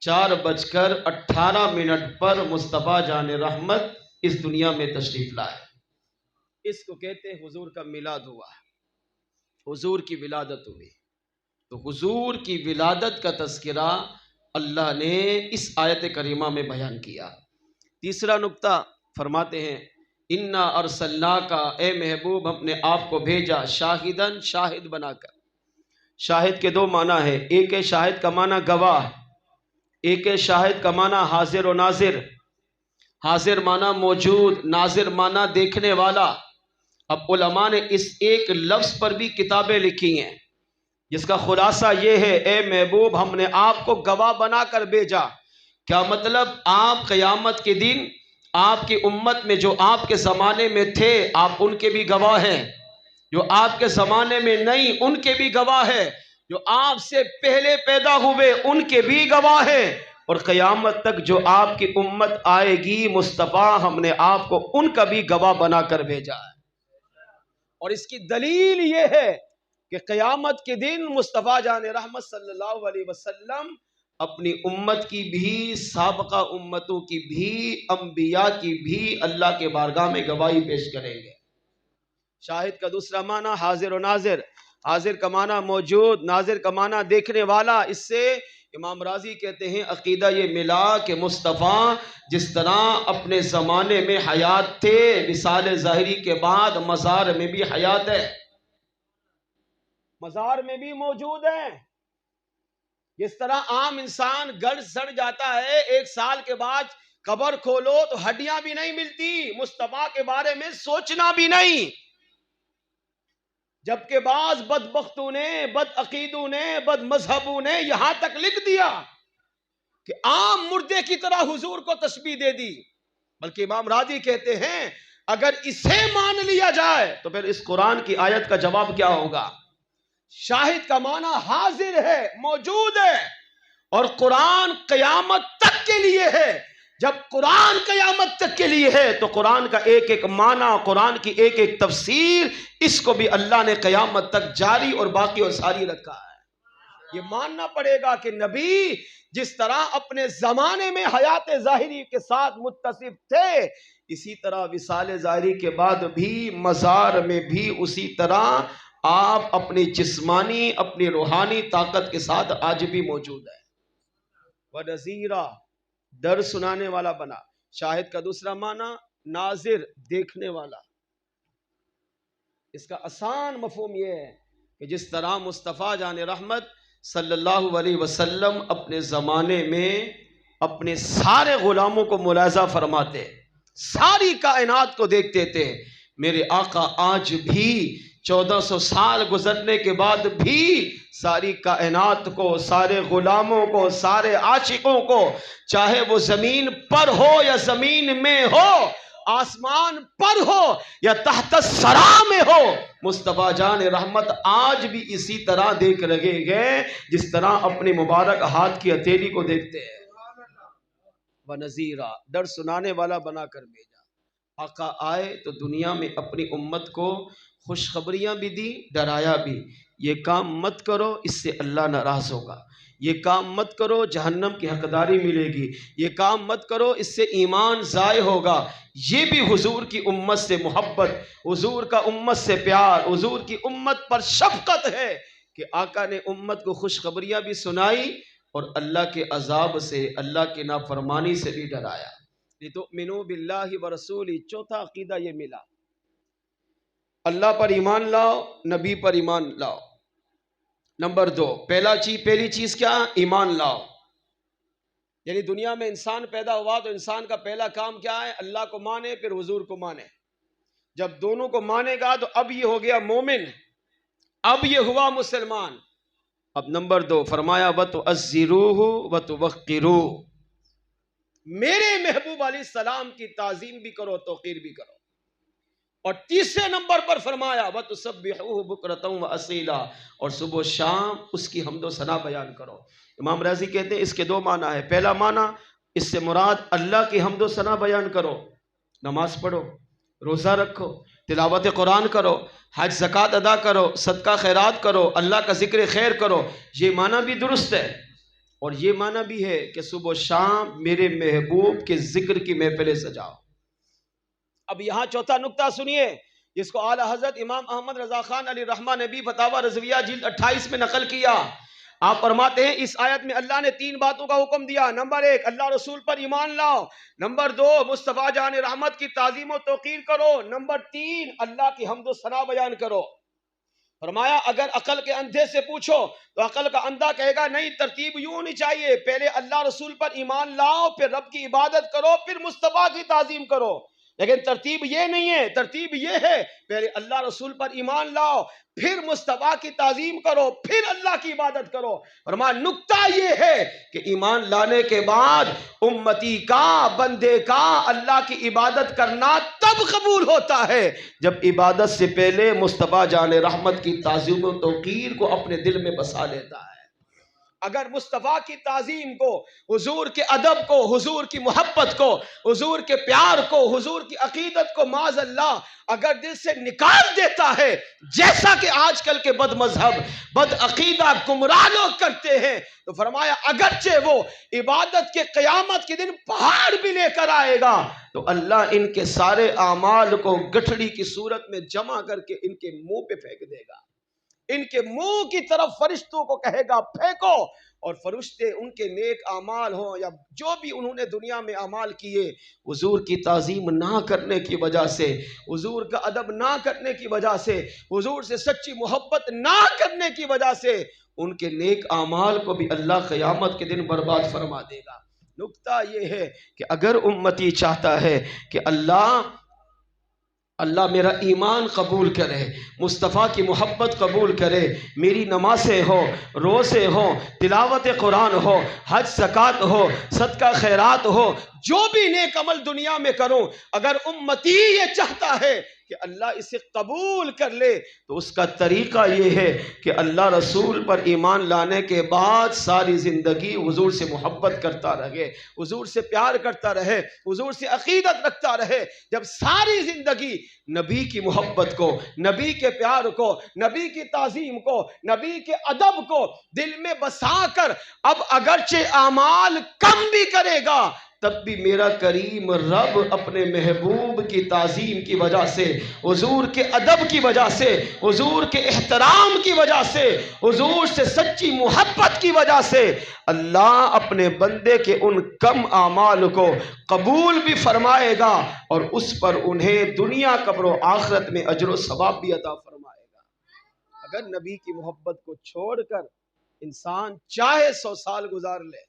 4:18 پر مصطفیٰ جان رحمت اس دنیا میں تشریف لائے۔ اس کو کہتے ہیں حضور کا میلاد ہوا۔ حضور کی ولادت ہوئی، تو حضور کی ولادت کا تذکرہ اللہ نے اس آیت کریمہ میں بیان کیا۔ تیسرا نقطہ فرماتے ہیں انا ارسلناک، اے محبوب ہم نے آپ کو بھیجا شاہدن، شاہد بنا کر۔ شاہد کے دو معنی ہے، ایک ہے شاہد کا معنی گواہ، ایک ہے شاہد کا معنی حاضر و ناظر۔ حاضر معنی موجود، ناظر معنی دیکھنے والا۔ اب علماء نے اس ایک لفظ پر بھی کتابیں لکھی ہیں، جس کا خلاصہ یہ ہے اے محبوب ہم نے آپ کو گواہ بنا کر بھیجا۔ کیا مطلب؟ آپ قیامت کے دن آپ کی امت میں جو آپ کے زمانے میں تھے آپ ان کے بھی گواہ ہیں، جو آپ کے زمانے میں نہیں ان کے بھی گواہ ہیں، جو آپ سے پہلے پیدا ہوئے ان کے بھی گواہ ہیں، اور قیامت تک جو آپ کی امت آئے گی مصطفیٰ ہم نے آپ کو ان کا بھی گواہ بنا کر بھیجا ہے۔ اور اس کی دلیل یہ ہے کہ قیامت کے دن مصطفیٰ جان رحمت صلی اللہ علیہ وسلم اپنی امت کی بھی، سابقہ امتوں کی بھی، انبیاء کی بھی اللہ کے بارگاہ میں گواہی پیش کریں گے۔ شاہد کا دوسرا معنی حاضر و ناظر۔ حاضر کا معنی موجود، ناظر کا معنی دیکھنے والا۔ اس سے امام راضی کہتے ہیں عقیدہ یہ ملا کہ مصطفیٰ جس طرح اپنے زمانے میں حیات تھے، وصال ظاہری کے بعد مزار میں بھی حیات ہے، مزار میں بھی موجود ہیں۔ جس طرح عام انسان گڑ سڑ جاتا ہے، ایک سال کے بعد قبر کھولو تو ہڈیاں بھی نہیں ملتی، مصطفیٰ کے بارے میں سوچنا بھی نہیں۔ جبکہ بعض بدبختوں نے، بد عقیدوں نے، بد مذہبوں نے یہاں تک لکھ دیا کہ عام مردے کی طرح حضور کو تشبیہ دے دی۔ بلکہ امام راضی کہتے ہیں اگر اسے مان لیا جائے تو پھر اس قرآن کی آیت کا جواب کیا ہوگا؟ شاہد کا معنی حاضر ہے، موجود ہے، اور قرآن قیامت تک کے لیے ہے۔ جب قرآن قیامت تک کے لیے ہے تو قرآن کا ایک ایک معنی، قرآن کی ایک ایک تفسیر، اس کو بھی اللہ نے قیامت تک جاری اور باقی اور ساری رکھا ہے۔ یہ ماننا پڑے گا کہ نبی جس طرح اپنے زمانے میں حیات ظاہری کے ساتھ متصف تھے، اسی طرح وصال ظاہری کے بعد بھی مزار میں بھی اسی طرح آپ اپنی جسمانی، اپنی روحانی طاقت کے ساتھ آج بھی موجود ہے۔ وَنَذِيرًا، ڈر سنانے والا بنا۔ شاہد کا دوسرا معنی ناظر، دیکھنے والا۔ اس کا آسان مفہوم یہ ہے کہ جس طرح مصطفیٰ جان رحمت صلی اللہ علیہ وسلم اپنے زمانے میں اپنے سارے غلاموں کو ملاحظہ فرماتے، ساری کائنات کو دیکھتے تھے، میرے آقا آج بھی 1400 سال گزرنے کے بعد بھی ساری کائنات کو، سارے غلاموں کو، سارے عاشقوں کو، چاہے وہ زمین پر ہو یا زمین میں ہو، آسمان پر ہو یا تحت الثری میں ہو، مصطفیٰ جان رحمت آج بھی اسی طرح دیکھ رہے گئے جس طرح اپنے مبارک ہاتھ کی ہتھیلی کو دیکھتے ہیں۔ وَنَذِيرًا، ڈر سنانے والا بنا کر بھیجا۔ آقا آئے تو دنیا میں اپنی امت کو خوشخبریاں بھی دی، ڈرایا بھی، یہ کام مت کرو اس سے اللہ ناراض ہوگا، یہ کام مت کرو جہنم کی حقداری ملے گی، یہ کام مت کرو اس سے ایمان ضائع ہوگا۔ یہ بھی حضور کی امت سے محبت، حضور کا امت سے پیار، حضور کی امت پر شفقت ہے کہ آقا نے امت کو خوشخبریاں بھی سنائی اور اللہ کے عذاب سے، اللہ کی نافرمانی سے بھی ڈرایا۔ لِتُؤْمِنُوا بِاللَّهِ وَرَسُولِهِ، چوتھا عقیدہ یہ ملا، اللہ پر ایمان لاؤ، نبی پر ایمان لاؤ۔ نمبر 2، پہلی چیز کیا؟ ایمان لاؤ۔ یعنی دنیا میں انسان پیدا ہوا تو انسان کا پہلا کام کیا ہے؟ اللہ کو مانے، پھر حضور کو مانے۔ جب دونوں کو مانے گا تو اب یہ ہو گیا مومن، اب یہ ہوا مسلمان۔ اب نمبر 2 فرمایا وَتُعَزِّرُوهُ وَتُوَقِّرُوهُ، میرے محبوب علیہ السلام کی تعظیم بھی کرو، توقیر بھی کرو۔ اور تیسرے نمبر پر فرمایا وَتُسَبِّحُوهُ بُكْرَةً وَأَصِيلًا، اور صبح و شام اس کی حمد و ثنا بیان کرو۔ امام راضی کہتے ہیں اس کے 2 معنی ہے۔ پہلا معنی اس سے مراد اللہ کی حمد و ثنا بیان کرو، نماز پڑھو، روزہ رکھو، تلاوت قرآن کرو، حج زکوٰۃ ادا کرو، صدقہ خیرات کرو، اللہ کا ذکر خیر کرو، یہ معنی بھی درست ہے۔ اور یہ معنی بھی ہے کہ صبح و شام میرے محبوب کے ذکر کی محفلیں سجاؤ۔ اب یہاں چوتھا نقطہ سنیے جس کو اعلیٰ حضرت امام احمد رضا خان علی رحمہ نے بھی فتاوی رضویہ جلد 28 میں نقل کیا. آپ فرماتے ہیں اس آیت میں اللہ نے 3 باتوں کا حکم دیا. نمبر 1 اللہ رسول پر ایمان لاؤ. نمبر 2 مصطفیٰ جان رحمت کی تعظیم و توقیر کرو. نمبر 3 اللہ کی حمد و ثنا بیان کرو. فرمایا اگر عقل کے اندھے سے پوچھو تو عقل کا اندھا کہے گا نہیں، ترتیب یوں نہیں چاہیے، پہلے اللہ رسول پر ایمان لاؤ، پھر رب کی عبادت کرو، پھر مصطفیٰ کی تعظیم کرو. لیکن ترتیب یہ نہیں ہے، ترتیب یہ ہے پہلے اللہ رسول پر ایمان لاؤ، پھر مصطفیٰ کی تعظیم کرو، پھر اللہ کی عبادت کرو. فرمایا نکتہ یہ ہے کہ ایمان لانے کے بعد امتی کا، بندے کا اللہ کی عبادت کرنا تب قبول ہوتا ہے جب عبادت سے پہلے مصطفیٰ جان رحمت کی تعظیم و توقیر کو اپنے دل میں بسا لیتا ہے. اگر مصطفیٰ کی تعظیم کو، حضور کے ادب کو، حضور کی محبت کو، حضور کے پیار کو، حضور کی عقیدت کو معاذ اللہ اگر دل سے نکال دیتا ہے، جیسا کہ آج کل کے بد مذہب، بد عقیدہ گمراہ لوگ کرتے ہیں، تو فرمایا اگرچہ وہ عبادت کے قیامت کے دن پہاڑ بھی لے کر آئے گا تو اللہ ان کے سارے اعمال کو گٹھڑی کی صورت میں جمع کر کے ان کے منہ پہ پھینک دے گا. ان کے منہ کی طرف فرشتوں کو کہے گا پھینکو، اور فرشتے ان کے نیک اعمال ہوں یا جو بھی انہوں نے دنیا میں اعمال کیے، حضور کی تعظیم نہ کرنے کی وجہ سے، حضور کا ادب نہ کرنے کی وجہ سے، حضور سے سچی محبت نہ کرنے کی وجہ سے ان کے نیک اعمال کو بھی اللہ قیامت کے دن برباد فرما دے گا. نکتہ یہ ہے کہ اگر امتی چاہتا ہے کہ اللہ میرا ایمان قبول کرے، مصطفیٰ کی محبت قبول کرے، میری نمازیں ہو، روزے ہو، تلاوت قرآن ہو، حج زکوٰۃ ہو، صدقہ خیرات ہو، جو بھی نیک عمل دنیا میں کروں، اگر امتی یہ چاہتا ہے کہ اللہ اسے قبول کر لے تو اس کا طریقہ یہ ہے کہ اللہ رسول پر ایمان لانے کے بعد ساری زندگی حضور سے محبت کرتا رہے، حضور سے پیار کرتا رہے، حضور سے عقیدت رکھتا رہے. جب ساری زندگی نبی کی محبت کو، نبی کے پیار کو، نبی کی تعظیم کو، نبی کے ادب کو دل میں بسا کر اب اگرچہ اعمال کم بھی کرے گا تب بھی میرا کریم رب اپنے محبوب کی تعظیم کی وجہ سے، حضور کے ادب کی وجہ سے، حضور کے احترام کی وجہ سے، حضور سے سچی محبت کی وجہ سے اللہ اپنے بندے کے ان کم اعمال کو قبول بھی فرمائے گا اور اس پر انہیں دنیا قبر و آخرت میں اجر و ثواب بھی عطا فرمائے گا. اگر نبی کی محبت کو چھوڑ کر انسان چاہے 100 سال گزار لے،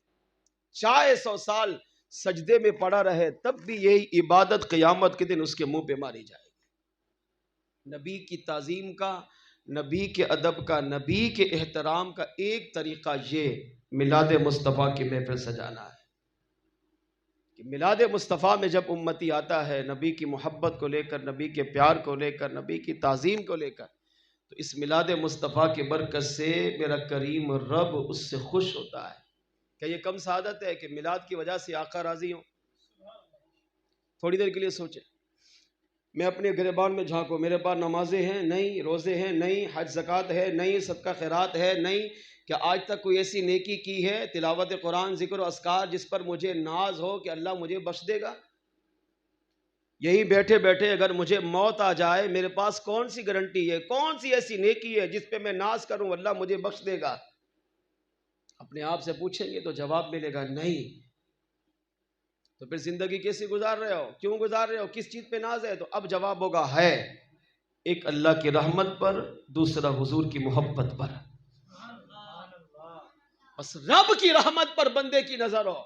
چاہے 100 سال سجدے میں پڑا رہے، تب بھی یہی عبادت قیامت کے دن اس کے منہ پہ ماری جائے گی. نبی کی تعظیم کا، نبی کے ادب کا، نبی کے احترام کا ایک طریقہ یہ میلاد مصطفیٰ کی محفل سجانا ہے کہ میلاد مصطفیٰ میں جب امتی آتا ہے نبی کی محبت کو لے کر، نبی کے پیار کو لے کر، نبی کی تعظیم کو لے کر، تو اس میلاد مصطفیٰ کی برکت سے میرا کریم رب اس سے خوش ہوتا ہے. کیا یہ کم سعادت ہے کہ میلاد کی وجہ سے آقا راضی ہوں؟ تھوڑی دیر کے لیے سوچیں. میں اپنے گریبان میں جھانکوں، میرے پاس نمازیں ہیں نہیں، روزے ہیں نہیں، حج زکوٰۃ ہے نہیں، صدقہ خیرات ہے نہیں. کیا آج تک کوئی ایسی نیکی کی ہے، تلاوت قرآن، ذکر و اذکار، جس پر مجھے ناز ہو کہ اللہ مجھے بخش دے گا؟ یہی بیٹھے بیٹھے اگر مجھے موت آ جائے، میرے پاس کون سی گارنٹی ہے، کون سی ایسی نیکی ہے جس پہ میں ناز کروں اللہ مجھے بخش دے گا؟ اپنے آپ سے پوچھیں گے تو جواب ملے گا نہیں. تو پھر زندگی کیسے گزار رہے ہو، کیوں گزار رہے ہو، کس چیز پہ ناز ہے؟ تو اب جواب ہوگا ہے ایک اللہ کی رحمت پر، دوسرا حضور کی محبت پر. بس رب کی رحمت پر بندے کی نظر ہو،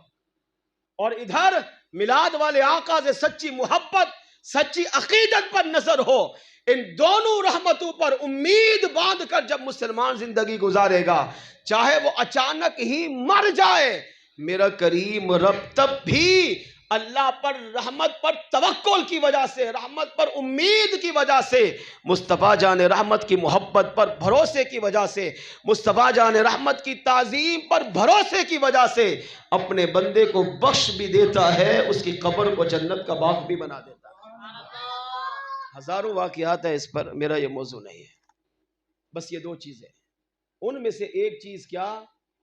اور ادھر میلاد والے آقا سے سچی محبت، سچی عقیدت پر نظر ہو. ان دونوں رحمتوں پر امید باندھ کر جب مسلمان زندگی گزارے گا، چاہے وہ اچانک ہی مر جائے، میرا کریم رب تب بھی اللہ پر رحمت پر توکل کی وجہ سے، رحمت پر امید کی وجہ سے، مصطفیٰ جان رحمت کی محبت پر بھروسے کی وجہ سے، مصطفیٰ جان رحمت کی تعظیم پر بھروسے کی وجہ سے اپنے بندے کو بخش بھی دیتا ہے، اس کی قبر کو جنت کا باغ بھی بنا دیتا ہے. ہزاروں واقعات ہے اس پر، میرا یہ موضوع نہیں ہے. بس یہ 2 چیزیں، ان میں سے ایک چیز کیا؟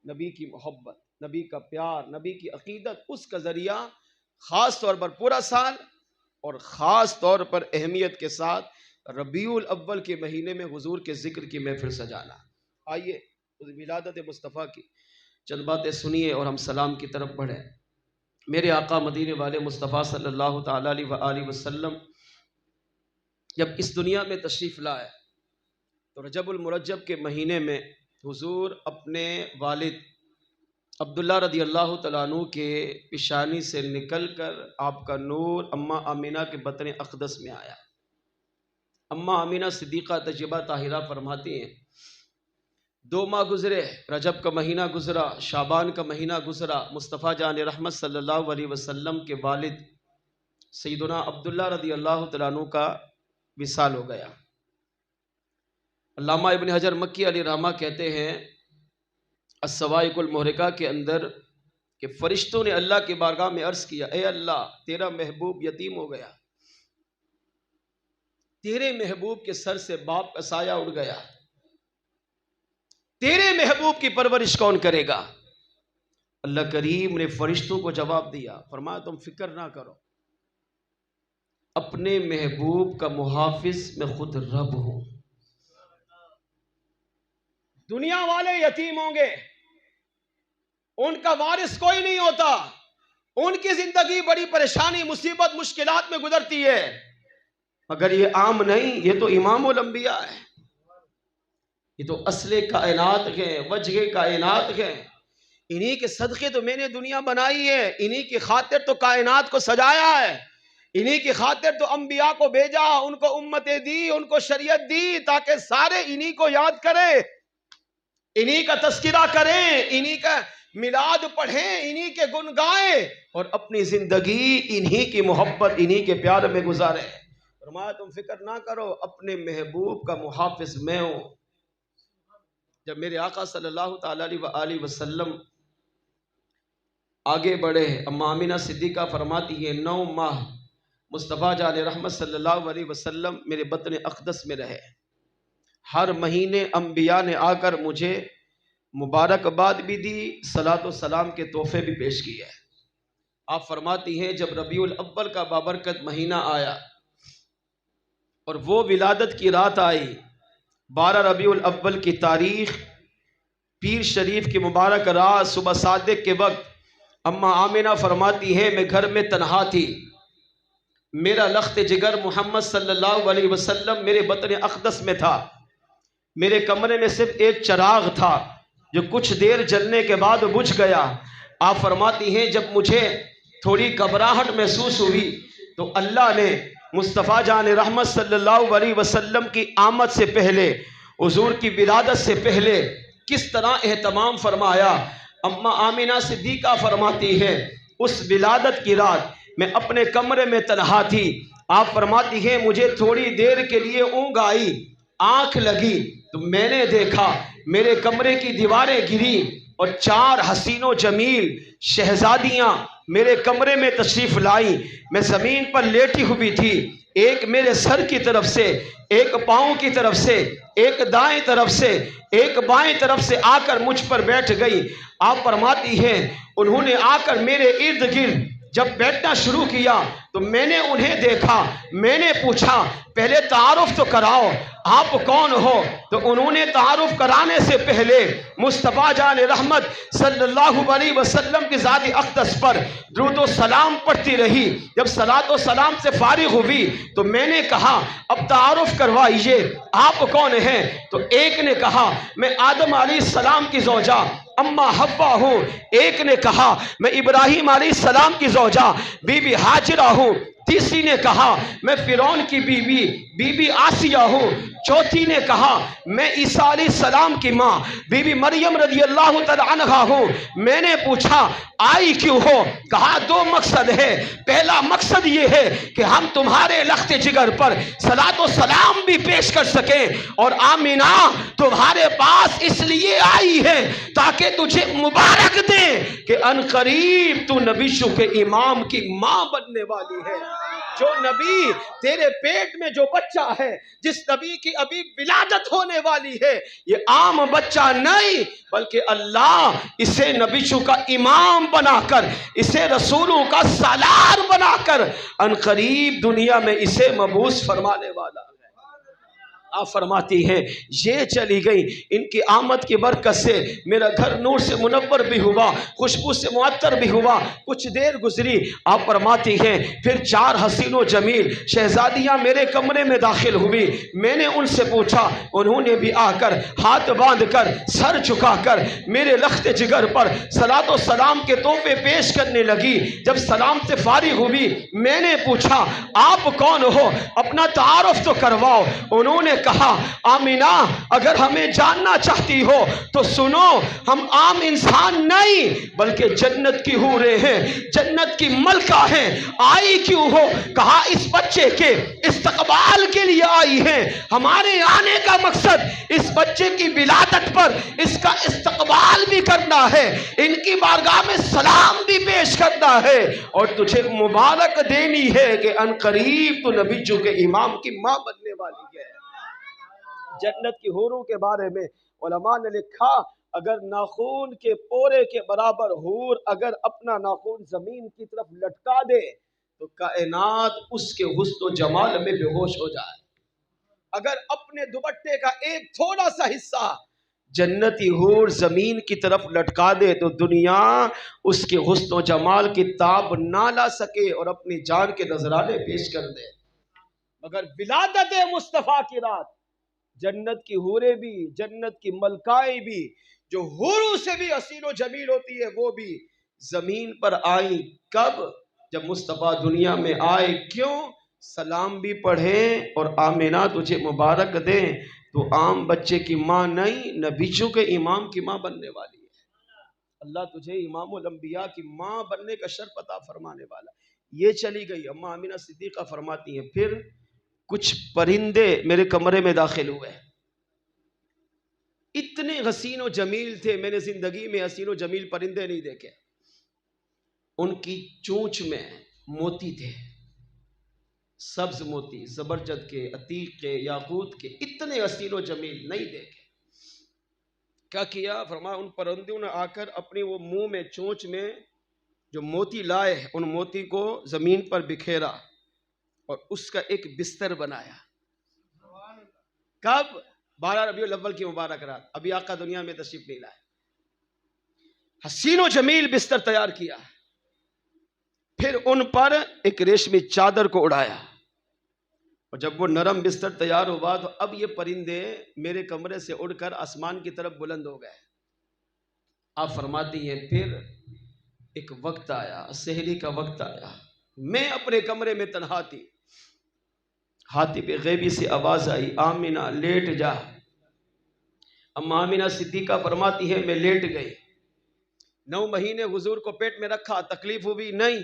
نبی کی محبت، نبی کا پیار، نبی کی عقیدت. اس کا ذریعہ خاص طور پر پورا سال اور خاص طور پر اہمیت کے ساتھ ربیع الاول کے مہینے میں حضور کے ذکر کی محفل سجانا۔ آئیے اس ولادت مصطفیٰ کی چند باتیں سنیے اور ہم سلام کی طرف بڑھیں۔ میرے آقا مدینے والے مصطفیٰ صلی اللہ تعالیٰ علیہ وآلہ وسلم جب اس دنیا میں تشریف لائے تو رجب المرجب کے مہینے میں حضور اپنے والد عبداللہ رضی اللہ تعالیٰ عنہ کے پیشانی سے نکل کر آپ کا نور اماں آمینہ کے بطن اقدس میں آیا۔ اماں آمینہ صدیقہ طیبہ طاہرہ فرماتی ہیں 2 ماہ گزرے، رجب کا مہینہ گزرا، شعبان کا مہینہ گزرا، مصطفیٰ جان رحمت صلی اللہ علیہ وسلم کے والد سیدنا عبداللہ رضی اللہ تعالیٰ عنہ کا وصال ہو گیا۔ علامہ ابن حجر مکی علیہ رحمہ کہتے ہیں الصواعق المحرقہ کے اندر کہ فرشتوں نے اللہ کی بارگاہ میں عرض کیا، اے اللہ تیرا محبوب یتیم ہو گیا، تیرے محبوب کے سر سے باپ کا سایہ اڑ گیا، تیرے محبوب کی پرورش کون کرے گا؟ اللہ کریم نے فرشتوں کو جواب دیا، فرمایا تم فکر نہ کرو، اپنے محبوب کا محافظ میں خود رب ہوں۔ دنیا والے یتیم ہوں گے، ان کا وارث کوئی نہیں ہوتا، ان کی زندگی بڑی پریشانی مصیبت مشکلات میں گزرتی ہے، مگر یہ عام نہیں، یہ تو امام الانبیاء ہے، یہ تو اصل کائنات ہیں، وجہ کائنات ہیں، انہی کے صدقے تو میں نے دنیا بنائی ہے، انہی کی خاطر تو کائنات کو سجایا ہے، انہی کی خاطر تو انبیاء کو بھیجا، ان کو امتیں دی، ان کو شریعت دی تاکہ سارے انہی کو یاد کریں، انہی کا تذکرہ کریں، انہی کا میلاد پڑھیں، انہی کے گن گائیں اور اپنی زندگی انہی کی محبت انہی کے پیار میں گزاریں۔ فرمایا تم فکر نہ کرو، اپنے محبوب کا محافظ میں ہوں۔ جب میرے آقا صلی اللہ تعالیٰ علیہ وآلہ وسلم آگے بڑھے، اماں آمینہ صدیقہ فرماتی ہے 9 ماہ مصطفیٰ جان رحمت صلی اللہ علیہ وسلم میرے بطن اقدس میں رہے، ہر مہینے انبیاء نے آ کر مجھے مبارکباد بھی دی، صلاۃ و سلام کے تحفے بھی پیش کیے۔ آپ فرماتی ہیں جب ربیع الاول کا بابرکت مہینہ آیا اور وہ ولادت کی رات آئی، 12 ربیع الاول کی تاریخ، پیر شریف کی مبارک رات، صبح صادق کے وقت اماں آمینہ فرماتی ہیں میں گھر میں تنہا تھی، میرا لخت جگر محمد صلی اللہ علیہ وسلم میرے بطن اقدس میں تھا، میرے کمرے میں صرف ایک چراغ تھا جو کچھ دیر جلنے کے بعد بجھ گیا۔ آپ فرماتی ہیں جب مجھے تھوڑی گھبراہٹ محسوس ہوئی تو اللہ نے مصطفیٰ جان رحمت صلی اللہ علیہ وسلم کی آمد سے پہلے، حضور کی ولادت سے پہلے کس طرح اہتمام فرمایا۔ اماں آمینہ صدیقہ فرماتی ہے اس ولادت کی رات میں اپنے کمرے میں تنہا تھی، آپ فرماتی ہیں مجھے تھوڑی دیر کے لیے اونگ آئی، آنکھ لگی تو میں نے دیکھا میرے کمرے کی دیواریں گری اور 4 حسین و جمیل شہزادیاں میرے کمرے میں تشریف لائیں، میں زمین پر لیٹی ہوئی تھی، ایک میرے سر کی طرف سے، ایک پاؤں کی طرف سے، ایک دائیں طرف سے، ایک بائیں طرف سے آ کر مجھ پر بیٹھ گئی۔ آپ فرماتی ہیں انہوں نے آ کر میرے ارد گرد جب بیٹھنا شروع کیا تو میں نے انہیں دیکھا، میں نے پوچھا پہلے تعارف تو کراؤ آپ کون ہو، تو انہوں نے تعارف کرانے سے پہلے مصطفیٰ جان رحمت صلی اللہ علیہ وسلم کی ذات اقدس پر درود و سلام پڑھتی رہی۔ جب صلاۃ و سلام سے فارغ ہوئی تو میں نے کہا اب تعارف کروائیے آپ کون ہیں، تو ایک نے کہا میں آدم علیہ السلام کی زوجہ اماں حوا ہوں، ایک نے کہا میں ابراہیم علیہ السلام کی زوجہ بی بی ہاجرہ ہوں، تیسری نے کہا میں فرعون کی بیوی بی بی آسیہ ہوں، چوتھی نے کہا میں عیسیٰ علیہ السلام کی ماں بی بی مریم رضی اللہ تعالی عنہا ہوں۔ میں نے پوچھا آئی کیوں ہو، کہا 2 مقصد ہے، پہلا مقصد یہ ہے کہ ہم تمہارے لخت جگر پر صلاۃ و سلام بھی پیش کر سکیں، اور آمینہ تمہارے پاس اس لیے آئی ہے تاکہ تجھے مبارک دیں کہ ان قریب تو نبیوں کے امام کی ماں بننے والی ہے۔ جو نبی تیرے پیٹ میں جو بچہ ہے، جس نبی کی ابھی ولادت ہونے والی ہے، یہ عام بچہ نہیں بلکہ اللہ اسے نبیوں کا امام بنا کر، اسے رسولوں کا سالار بنا کر ان قریب دنیا میں اسے مبعوث فرمانے والا ہے۔ آپ فرماتی ہیں یہ چلی گئی، ان کی آمد کی برکت سے میرا گھر نور سے منور بھی ہوا، خوشبو سے معطر بھی ہوا۔ کچھ دیر گزری، آپ فرماتی ہیں پھر 4 حسین و جمیل شہزادیاں میرے کمرے میں داخل ہوئی۔ میں نے ان سے پوچھا، انہوں نے بھی آ کر ہاتھ باندھ کر سر جھکا کر میرے لخت جگر پر صلاۃ و سلام کے تحفے پیش کرنے لگی۔ جب سلام سے فارغ ہوئی، میں نے پوچھا آپ کون ہو، اپنا تعارف تو کرواؤ۔ انہوں نے کہا آمینہ اگر ہمیں جاننا چاہتی ہو تو سنو، ہم عام انسان نہیں بلکہ جنت کی حوریں ہیں، جنت کی ملکہ ہیں۔ آئی کیوں ہو؟ کہا اس بچے کے استقبال کے لیے آئی ہیں۔ ہمارے آنے کا مقصد اس بچے کی ولادت پر اس کا استقبال بھی کرنا ہے، ان کی بارگاہ میں سلام بھی پیش کرنا ہے، اور تجھے مبارک دینی ہے کہ ان قریب تو نبی جو کے امام کی ماں بننے والی ہے۔ جنت کی حوروں کے بارے میں علماء نے لکھا، اگر ناخون کے پورے کے برابر حور اگر اپنا ناخون زمین کی طرف لٹکا دے تو کائنات اس کے حسن و جمال میں بے ہوش ہو جائے۔ اگر اپنے دوپٹے کا ایک تھوڑا سا حصہ جنتی حور زمین کی طرف لٹکا دے تو دنیا اس کے حسن و جمال کی تاب نہ لا سکے اور اپنی جان کے نذرانے پیش کر دے، مگر ولادت مصطفیٰ کی رات جنت کی حوریں بھی، جنت کی ملکائیں بھی، جو حوروں سے بھی حسین و جمیل ہوتی ہے، وہ بھی زمین پر آئیں۔ کب؟ جب مصطفیٰ دنیا میں آئے۔ کیوں؟ سلام بھی پڑھیں اور آمینہ تجھے مبارک دیں، تو عام بچے کی ماں نہیں، نبیوں کے امام کی ماں بننے والی ہے۔ اللہ تجھے امام الانبیاء کی ماں بننے کا شرف عطا فرمانے والا۔ یہ چلی گئی، اماں آمینہ صدیقہ فرماتی ہیں پھر کچھ پرندے میرے کمرے میں داخل ہوئے، اتنے حسین و جمیل تھے، میں نے زندگی میں حسین و جمیل پرندے نہیں دیکھے۔ ان کی چونچ میں موتی تھے، سبز موتی، زبرجد کے، عتیق کے، یاقوت کے، اتنے حسین و جمیل نہیں دیکھے۔ کیا کیا؟ فرمایا ان پرندوں نے آ کر اپنی وہ منہ میں، چونچ میں جو موتی لائے، ان موتی کو زمین پر بکھیرا اور اس کا ایک بستر بنایا۔ کب؟ 12 ربیع الاول کی مبارک رات، ابھی آقا دنیا میں تشریف نہیں لائے۔ حسین و جمیل بستر تیار کیا، پھر ان پر ایک ریشمی چادر کو اڑایا، اور جب وہ نرم بستر تیار ہوا تو اب یہ پرندے میرے کمرے سے اڑ کر آسمان کی طرف بلند ہو گئے۔ آپ فرماتی ہیں پھر ایک وقت آیا، سحری کا وقت آیا، میں اپنے کمرے میں تنہا تھی، حاتب غیبی سے آواز آئی آمینہ لیٹ جا۔ اماں آمینہ صدیقہ فرماتی ہے میں لیٹ گئی، 9 مہینے حضور کو پیٹ میں رکھا، تکلیف ہوئی نہیں،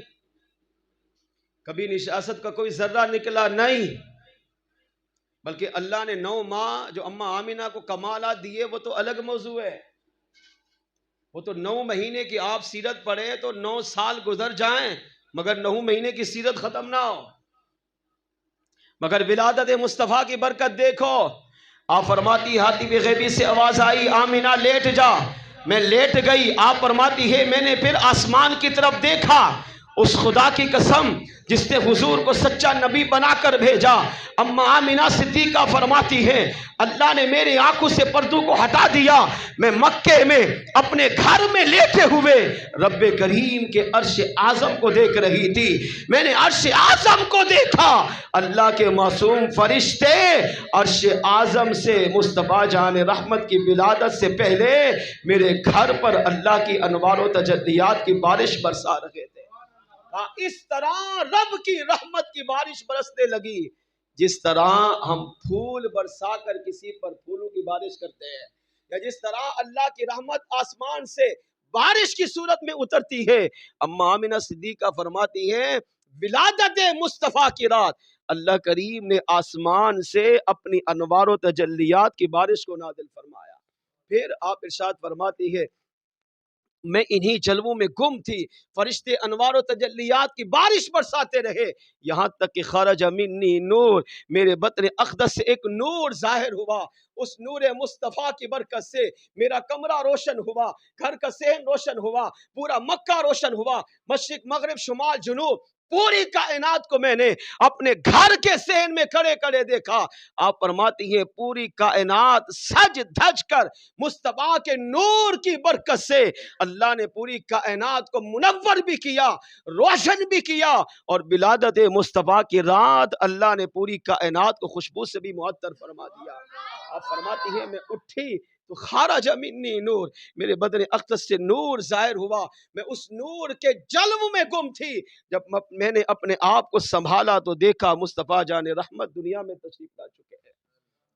کبھی نشاست کا کوئی ذرہ نکلا نہیں، بلکہ اللہ نے 9 ماہ جو اماں آمینہ کو کمالات دیے وہ تو الگ موضوع ہے، وہ تو 9 مہینے کی آپ سیرت پڑھیں تو 9 سال گزر جائیں مگر 9 مہینے کی سیرت ختم نہ ہو۔ مگر ولادت مصطفیٰ کی برکت دیکھو، آپ فرماتی حاتب غیبی سے آواز آئی آمینہ لیٹ جا، میں لیٹ گئی۔ آپ فرماتی ہے میں نے پھر آسمان کی طرف دیکھا، اس خدا کی قسم جس نے حضور کو سچا نبی بنا کر بھیجا۔ اماں آمینہ صدیقہ فرماتی ہے اللہ نے میری آنکھوں سے پردوں کو ہٹا دیا، میں مکے میں اپنے گھر میں لیٹے ہوئے رب کریم کے عرش اعظم کو دیکھ رہی تھی۔ میں نے عرش اعظم کو دیکھا، اللہ کے معصوم فرشتے عرش اعظم سے مصطفیٰ جان رحمت کی ولادت سے پہلے میرے گھر پر اللہ کی انوار و تجلیات کی بارش برسا رہے تھے۔ اس طرح رب کی رحمت کی بارش برسنے لگی جس طرح ہم پھول برسا کر کسی پر پھولوں کی بارش کرتے ہیں، یا جس طرح اللہ کی رحمت آسمان سے بارش کی صورت میں اترتی ہے۔ اماں آمینہ صدیقہ فرماتی ہیں ولادت مصطفیٰ کی رات اللہ کریم نے آسمان سے اپنی انوار و تجلیات کی بارش کو نازل فرمایا۔ پھر آپ ارشاد فرماتی ہے میں انہی جلووں میں گم تھی، فرشتے انوار و تجلیات کی بارش برساتے رہے، یہاں تک کہ خرج منی نور، میرے بطن اقدس سے ایک نور ظاہر ہوا۔ اس نور مصطفیٰ کی برکت سے میرا کمرہ روشن ہوا، گھر کا صحن روشن ہوا، پورا مکہ روشن ہوا، مشرق مغرب شمال جنوب پوری کائنات کو میں نے اپنے گھر کے صحن میں کھڑے کھڑے دیکھا۔ آپ فرماتی ہیں پوری کائنات سج دھج کر مصطفیٰ کے نور کی برکت سے اللہ نے پوری کائنات کو منور بھی کیا، روشن بھی کیا، اور ولادت مصطفیٰ کی رات اللہ نے پوری کائنات کو خوشبو سے بھی معطر فرما دیا۔ آپ فرماتی ہیں میں اٹھی تو خارج منی نور، میرے بدن اقدس سے نور ظاہر ہوا، میں اس نور کے جلو میں گم تھی۔ جب میں نے اپنے آپ کو سنبھالا تو دیکھا مصطفیٰ جان رحمت دنیا میں تشریف لا چکے ہیں۔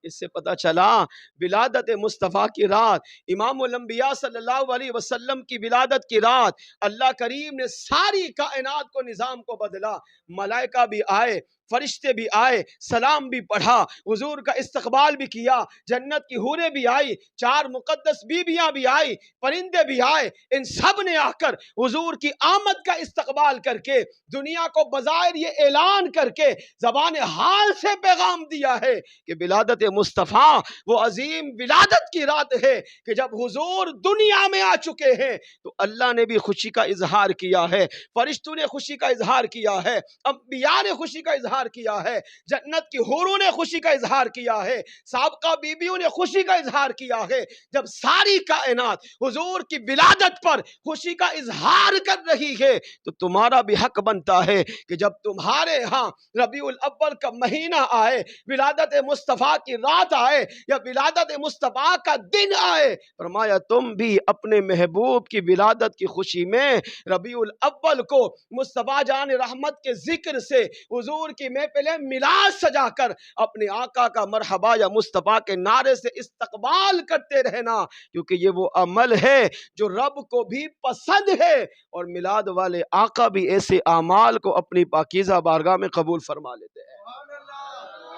اس سے پتہ چلا ولادت مصطفیٰ کی رات، امام الانبیاء صلی اللہ علیہ وسلم کی ولادت کی رات، اللہ کریم نے ساری کائنات کو نظام کو بدلا۔ ملائکہ بھی آئے، فرشتے بھی آئے، سلام بھی پڑھا، حضور کا استقبال بھی کیا، جنت کی حوریں بھی آئی، 4 مقدس بیویاں بھی آئی، پرندے بھی آئے، ان سب نے آ کر حضور کی آمد کا استقبال کر کے دنیا کو بظاہر یہ اعلان کر کے زبان حال سے پیغام دیا ہے کہ ولادت مصطفیٰ وہ عظیم ولادت کی رات ہے کہ جب حضور دنیا میں آ چکے ہیں تو اللہ نے بھی خوشی کا اظہار کیا ہے، فرشتوں نے خوشی کا اظہار کیا ہے، انبیاء نے خوشی کا اظہار کیا ہے، جنت کی حوروں نے خوشی کا اظہار کیا ہے، سابقہ بیویوں نے خوشی کا اظہار کیا ہے۔ جب ساری کائنات حضور کی ولادت پر خوشی کا اظہار کر رہی ہے تو تمہارا بھی حق بنتا ہے کہ جب تمہارے ہاں ربیع الاول کا مہینہ آئے، ولادت مصطفیٰ کی رات آئے یا ولادت مصطفیٰ کا دن آئے، فرمایا تم بھی اپنے محبوب کی ولادت کی خوشی میں ربیع الاول کو مصطفیٰ جان رحمت کے ذکر سے حضور کی محفل میلاد سجا کر اپنے آقا کا مرحبا یا مصطفیٰ کے نعرے سے استقبال کرتے رہنا، کیونکہ یہ وہ عمل ہے جو رب کو بھی پسند ہے، اور میلاد والے آقا بھی ایسے اعمال کو اپنی پاکیزہ بارگاہ میں قبول فرما لیتے ہیں۔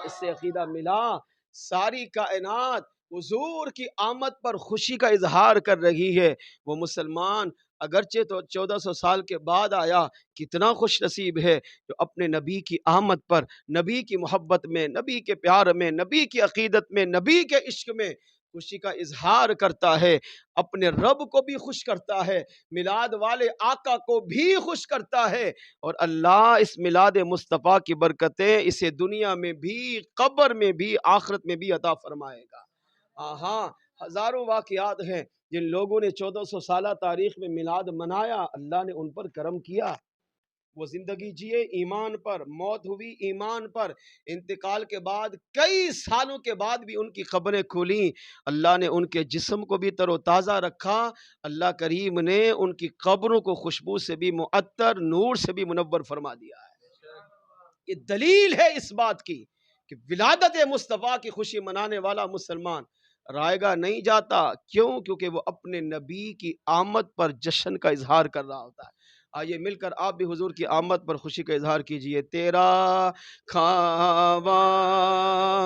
اس سے عقیدہ ملا ساری کائنات حضور کی آمد پر خوشی کا اظہار کر رہی ہے۔ وہ مسلمان اگرچہ تو 1400 سال کے بعد آیا، کتنا خوش نصیب ہے جو اپنے نبی کی آمد پر، نبی کی محبت میں، نبی کے پیار میں، نبی کی عقیدت میں، نبی کے عشق میں خوشی کا اظہار کرتا ہے، اپنے رب کو بھی خوش کرتا ہے، میلاد والے آقا کو بھی خوش کرتا ہے، اور اللہ اس میلاد مصطفیٰ کی برکتیں اسے دنیا میں بھی، قبر میں بھی، آخرت میں بھی عطا فرمائے گا۔ ہاں، ہزاروں واقعات ہیں جن لوگوں نے 1400 سالہ تاریخ میں میلاد منایا، اللہ نے ان پر کرم کیا، وہ زندگی جیے ایمان پر، موت ہوئی ایمان پر، انتقال کے بعد کئی سالوں کے بعد بھی ان کی قبریں کھولیں، اللہ نے ان کے جسم کو بھی تر و تازہ رکھا، اللہ کریم نے ان کی قبروں کو خوشبو سے بھی معطر، نور سے بھی منور فرما دیا ہے۔ یہ دلیل ہے اس بات کی کہ ولادت مصطفیٰ کی خوشی منانے والا مسلمان رائے گاہ نہیں جاتا، کیوں؟ کیونکہ وہ اپنے نبی کی آمد پر جشن کا اظہار کر رہا ہوتا ہے۔ آئیے مل کر آپ بھی حضور کی آمد پر خوشی کا اظہار کیجئے۔ تیرا کھاواں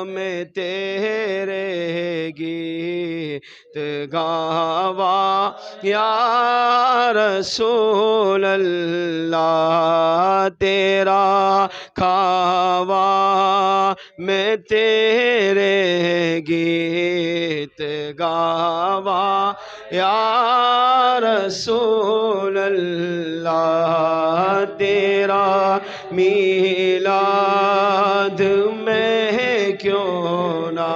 میں تیرے گیت گاواں یا رسول اللہ، تیرا کھاواں میں تیرے گیت گاواں یا رسول اللہ، تیرا میلاد میں کیوں نہ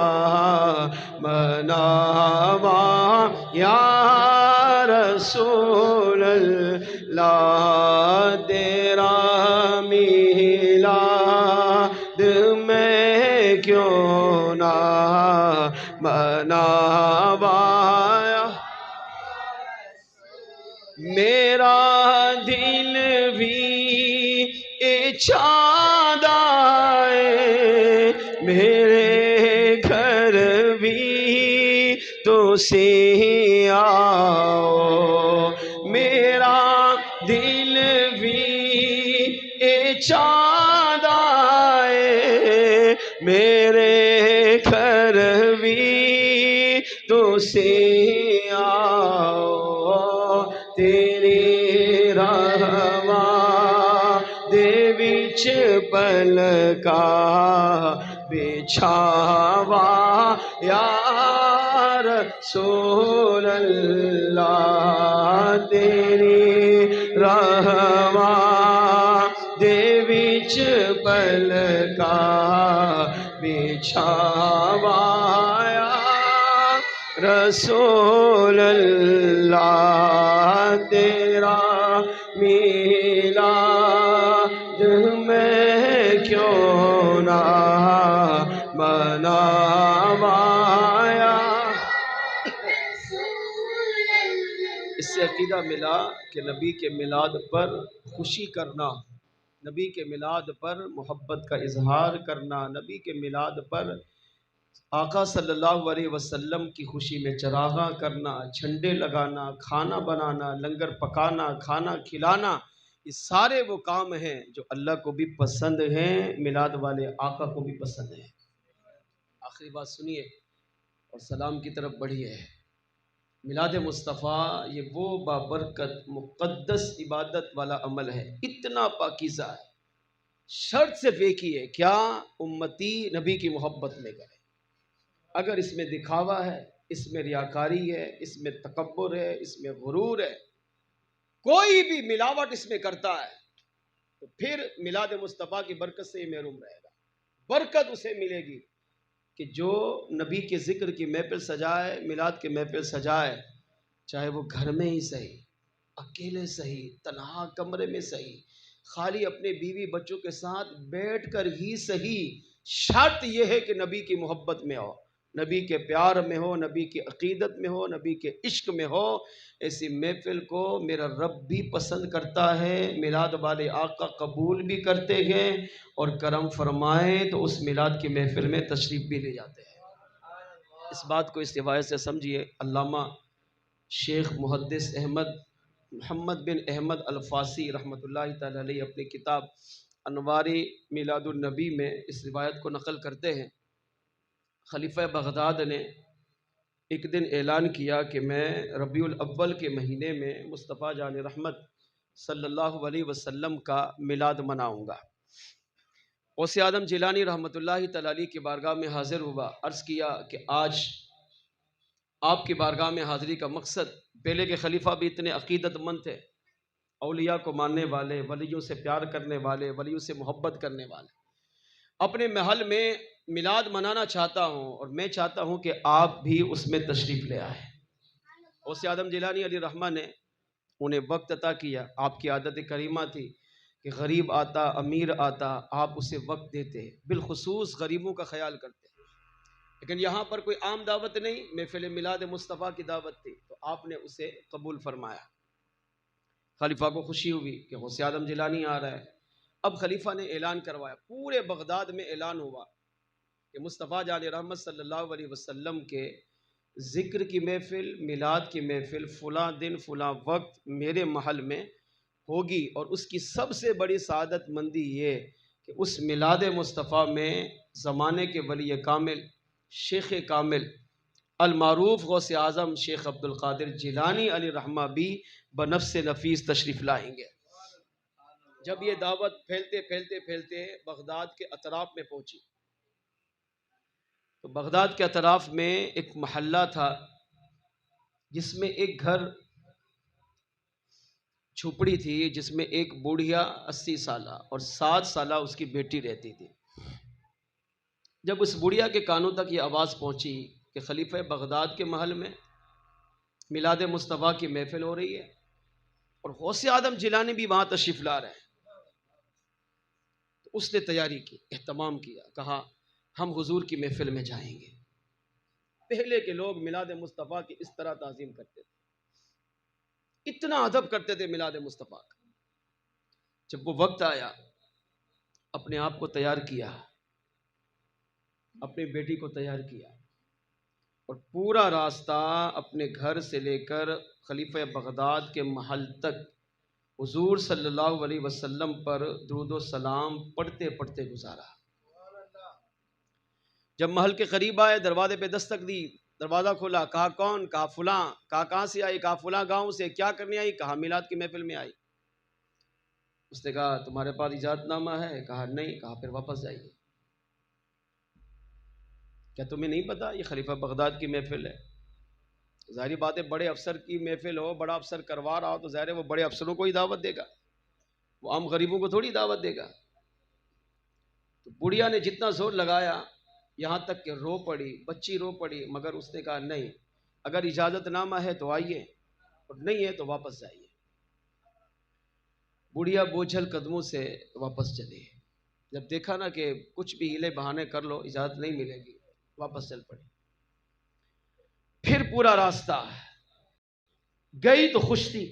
مناواں یا رسول اللہ، تیرا میلاد میں کیوں نہ مناواں، میرا دل بھی چاہتا ہے، میرے گھر بھی تو سے آؤ، میرا دل بھی چاہتا ہے، میرے گھر بھی تو سے آؤ، تیری رحماں دے وچ پلکا بچھاوا یا رسول اللہ، تیری رحماں دے بیچ پل کا بچھاوایا رسول اللہ تیرا میلاد میں کیوں نہ مناوایا۔ اس سے عقیدہ ملا کہ نبی کے میلاد پر خوشی کرنا، نبی کے میلاد پر محبت کا اظہار کرنا، نبی کے میلاد پر آقا صلی اللہ علیہ وسلم کی خوشی میں چراغاں کرنا، جھنڈے لگانا، کھانا بنانا، لنگر پکانا، کھانا کھلانا، یہ سارے وہ کام ہیں جو اللہ کو بھی پسند ہیں، میلاد والے آقا کو بھی پسند ہیں۔ آخری بات سنیے اور سلام کی طرف بڑھیے۔ میلاد مصطفیٰ یہ وہ بابرکت مقدس عبادت والا عمل ہے، اتنا پاکیزہ ہے، شرط صرف ایک ہی ہے، کیا امتی نبی کی محبت لے گئے۔ اگر اس میں دکھاوا ہے، اس میں ریاکاری ہے، اس میں تکبر ہے، اس میں غرور ہے، کوئی بھی ملاوٹ اس میں کرتا ہے تو پھر میلاد مصطفیٰ کی برکت سے ہی محروم رہے گا۔ برکت اسے ملے گی کہ جو نبی کے ذکر کی محفل سجائے، میلاد کے محفل سجائے، چاہے وہ گھر میں ہی صحیح، اکیلے صحیح، تنہا کمرے میں صحیح، خالی اپنے بیوی بچوں کے ساتھ بیٹھ کر ہی صحیح، شرط یہ ہے کہ نبی کی محبت میں ہو، نبی کے پیار میں ہو، نبی کی عقیدت میں ہو، نبی کے عشق میں ہو۔ ایسی محفل کو میرا رب بھی پسند کرتا ہے، میلاد والے آقا قبول بھی کرتے ہیں، اور کرم فرمائیں تو اس میلاد کی محفل میں تشریف بھی لے جاتے ہیں۔ اس بات کو اس روایت سے سمجھیے۔ علامہ شیخ محدث محمد بن احمد الفاسی رحمۃ اللہ تعالی علیہ اپنی کتاب انوار میلاد النبی میں اس روایت کو نقل کرتے ہیں۔ خلیفہ بغداد نے ایک دن اعلان کیا کہ میں ربیع الاول کے مہینے میں مصطفیٰ جان رحمت صلی اللہ علیہ وسلم کا میلاد مناؤں گا۔ غوث اعظم جیلانی رحمۃ اللہ تعالی علیہ کی بارگاہ میں حاضر ہوا، عرض کیا کہ آج آپ کی بارگاہ میں حاضری کا مقصد، پہلے کے خلیفہ بھی اتنے عقیدت مند تھے، اولیاء کو ماننے والے، ولیوں سے پیار کرنے والے، ولیوں سے محبت کرنے والے، اپنے محل میں میلاد منانا چاہتا ہوں اور میں چاہتا ہوں کہ آپ بھی اس میں تشریف لے آئے۔ غوث اعظم جیلانی علیہ رحمہ نے انہیں وقت عطا کیا۔ آپ کی عادت کریمہ تھی کہ غریب آتا، امیر آتا، آپ اسے وقت دیتے، بالخصوص غریبوں کا خیال کرتے۔ لیکن یہاں پر کوئی عام دعوت نہیں، محفل میلاد مصطفیٰ کی دعوت تھی، تو آپ نے اسے قبول فرمایا۔ خلیفہ کو خوشی ہوئی کہ غوث اعظم جیلانی آ رہا ہے۔ اب خلیفہ نے اعلان کروایا، پورے بغداد میں اعلان ہوا کہ مصطفیٰ جان رحمت صلی اللہ علیہ وسلم کے ذکر کی محفل، میلاد کی محفل فلاں دن فلاں وقت میرے محل میں ہوگی، اور اس کی سب سے بڑی سعادت مندی یہ کہ اس میلاد مصطفیٰ میں زمانے کے ولی کامل، شیخ کامل، المعروف غوث اعظم شیخ عبد القادر جیلانی علیہ رحمہ بھی بنفس نفیس تشریف لائیں گے۔ جب یہ دعوت پھیلتے پھیلتے پھیلتے بغداد کے اطراف میں پہنچی، تو بغداد کے اطراف میں ایک محلہ تھا جس میں ایک گھر جھوپڑی تھی، جس میں ایک بوڑھیا 80 سالہ اور 7 سالہ اس کی بیٹی رہتی تھی۔ جب اس بوڑھیا کے کانوں تک یہ آواز پہنچی کہ خلیفہ بغداد کے محل میں میلاد مصطفیٰ کی محفل ہو رہی ہے اور غوث اعظم جیلانی بھی وہاں تشریف لا رہے ہیں، تو اس نے تیاری کی، اہتمام کیا، کہا ہم حضور کی محفل میں جائیں گے۔ پہلے کے لوگ میلاد مصطفیٰ کی اس طرح تعظیم کرتے تھے، اتنا ادب کرتے تھے میلاد مصطفیٰ کا۔ جب وہ وقت آیا، اپنے آپ کو تیار کیا، اپنی بیٹی کو تیار کیا، اور پورا راستہ اپنے گھر سے لے کر خلیفہ بغداد کے محل تک حضور صلی اللہ علیہ وسلم پر درود و سلام پڑھتے پڑھتے گزارا۔ جب محل کے قریب آئے، دروازے پہ دستک دی، دروازہ کھولا، کہا کون؟ کہا فلاں۔ کہا کہاں سے آئی؟ کہا فلاں گاؤں سے۔ کیا کرنے آئی؟ کہا میلاد کی محفل میں آئی۔ اس نے کہا تمہارے پاس اجازت نامہ ہے؟ کہا نہیں۔ کہا پھر واپس جائیے۔ کیا تمہیں نہیں پتا یہ خلیفہ بغداد کی محفل ہے؟ ظاہری بات ہے، بڑے افسر کی محفل ہو، بڑا افسر کروا رہا ہو تو ظاہر ہے وہ بڑے افسروں کو ہی دعوت دے گا، وہ عام غریبوں کو تھوڑی دعوت دے گا۔ تو بڑھیا نے جتنا زور لگایا یہاں تک کہ رو پڑی، بچی رو پڑی، مگر اس نے کہا نہیں، اگر اجازت نامہ ہے تو آئیے اور نہیں ہے تو واپس جائیے۔ بڑھیا بوجھل قدموں سے واپس چلی۔ جب دیکھا نا کہ کچھ بھی ہیلے بہانے کر لو اجازت نہیں ملے گی، واپس چل پڑی۔ پھر پورا راستہ گئی تو خوش تھی،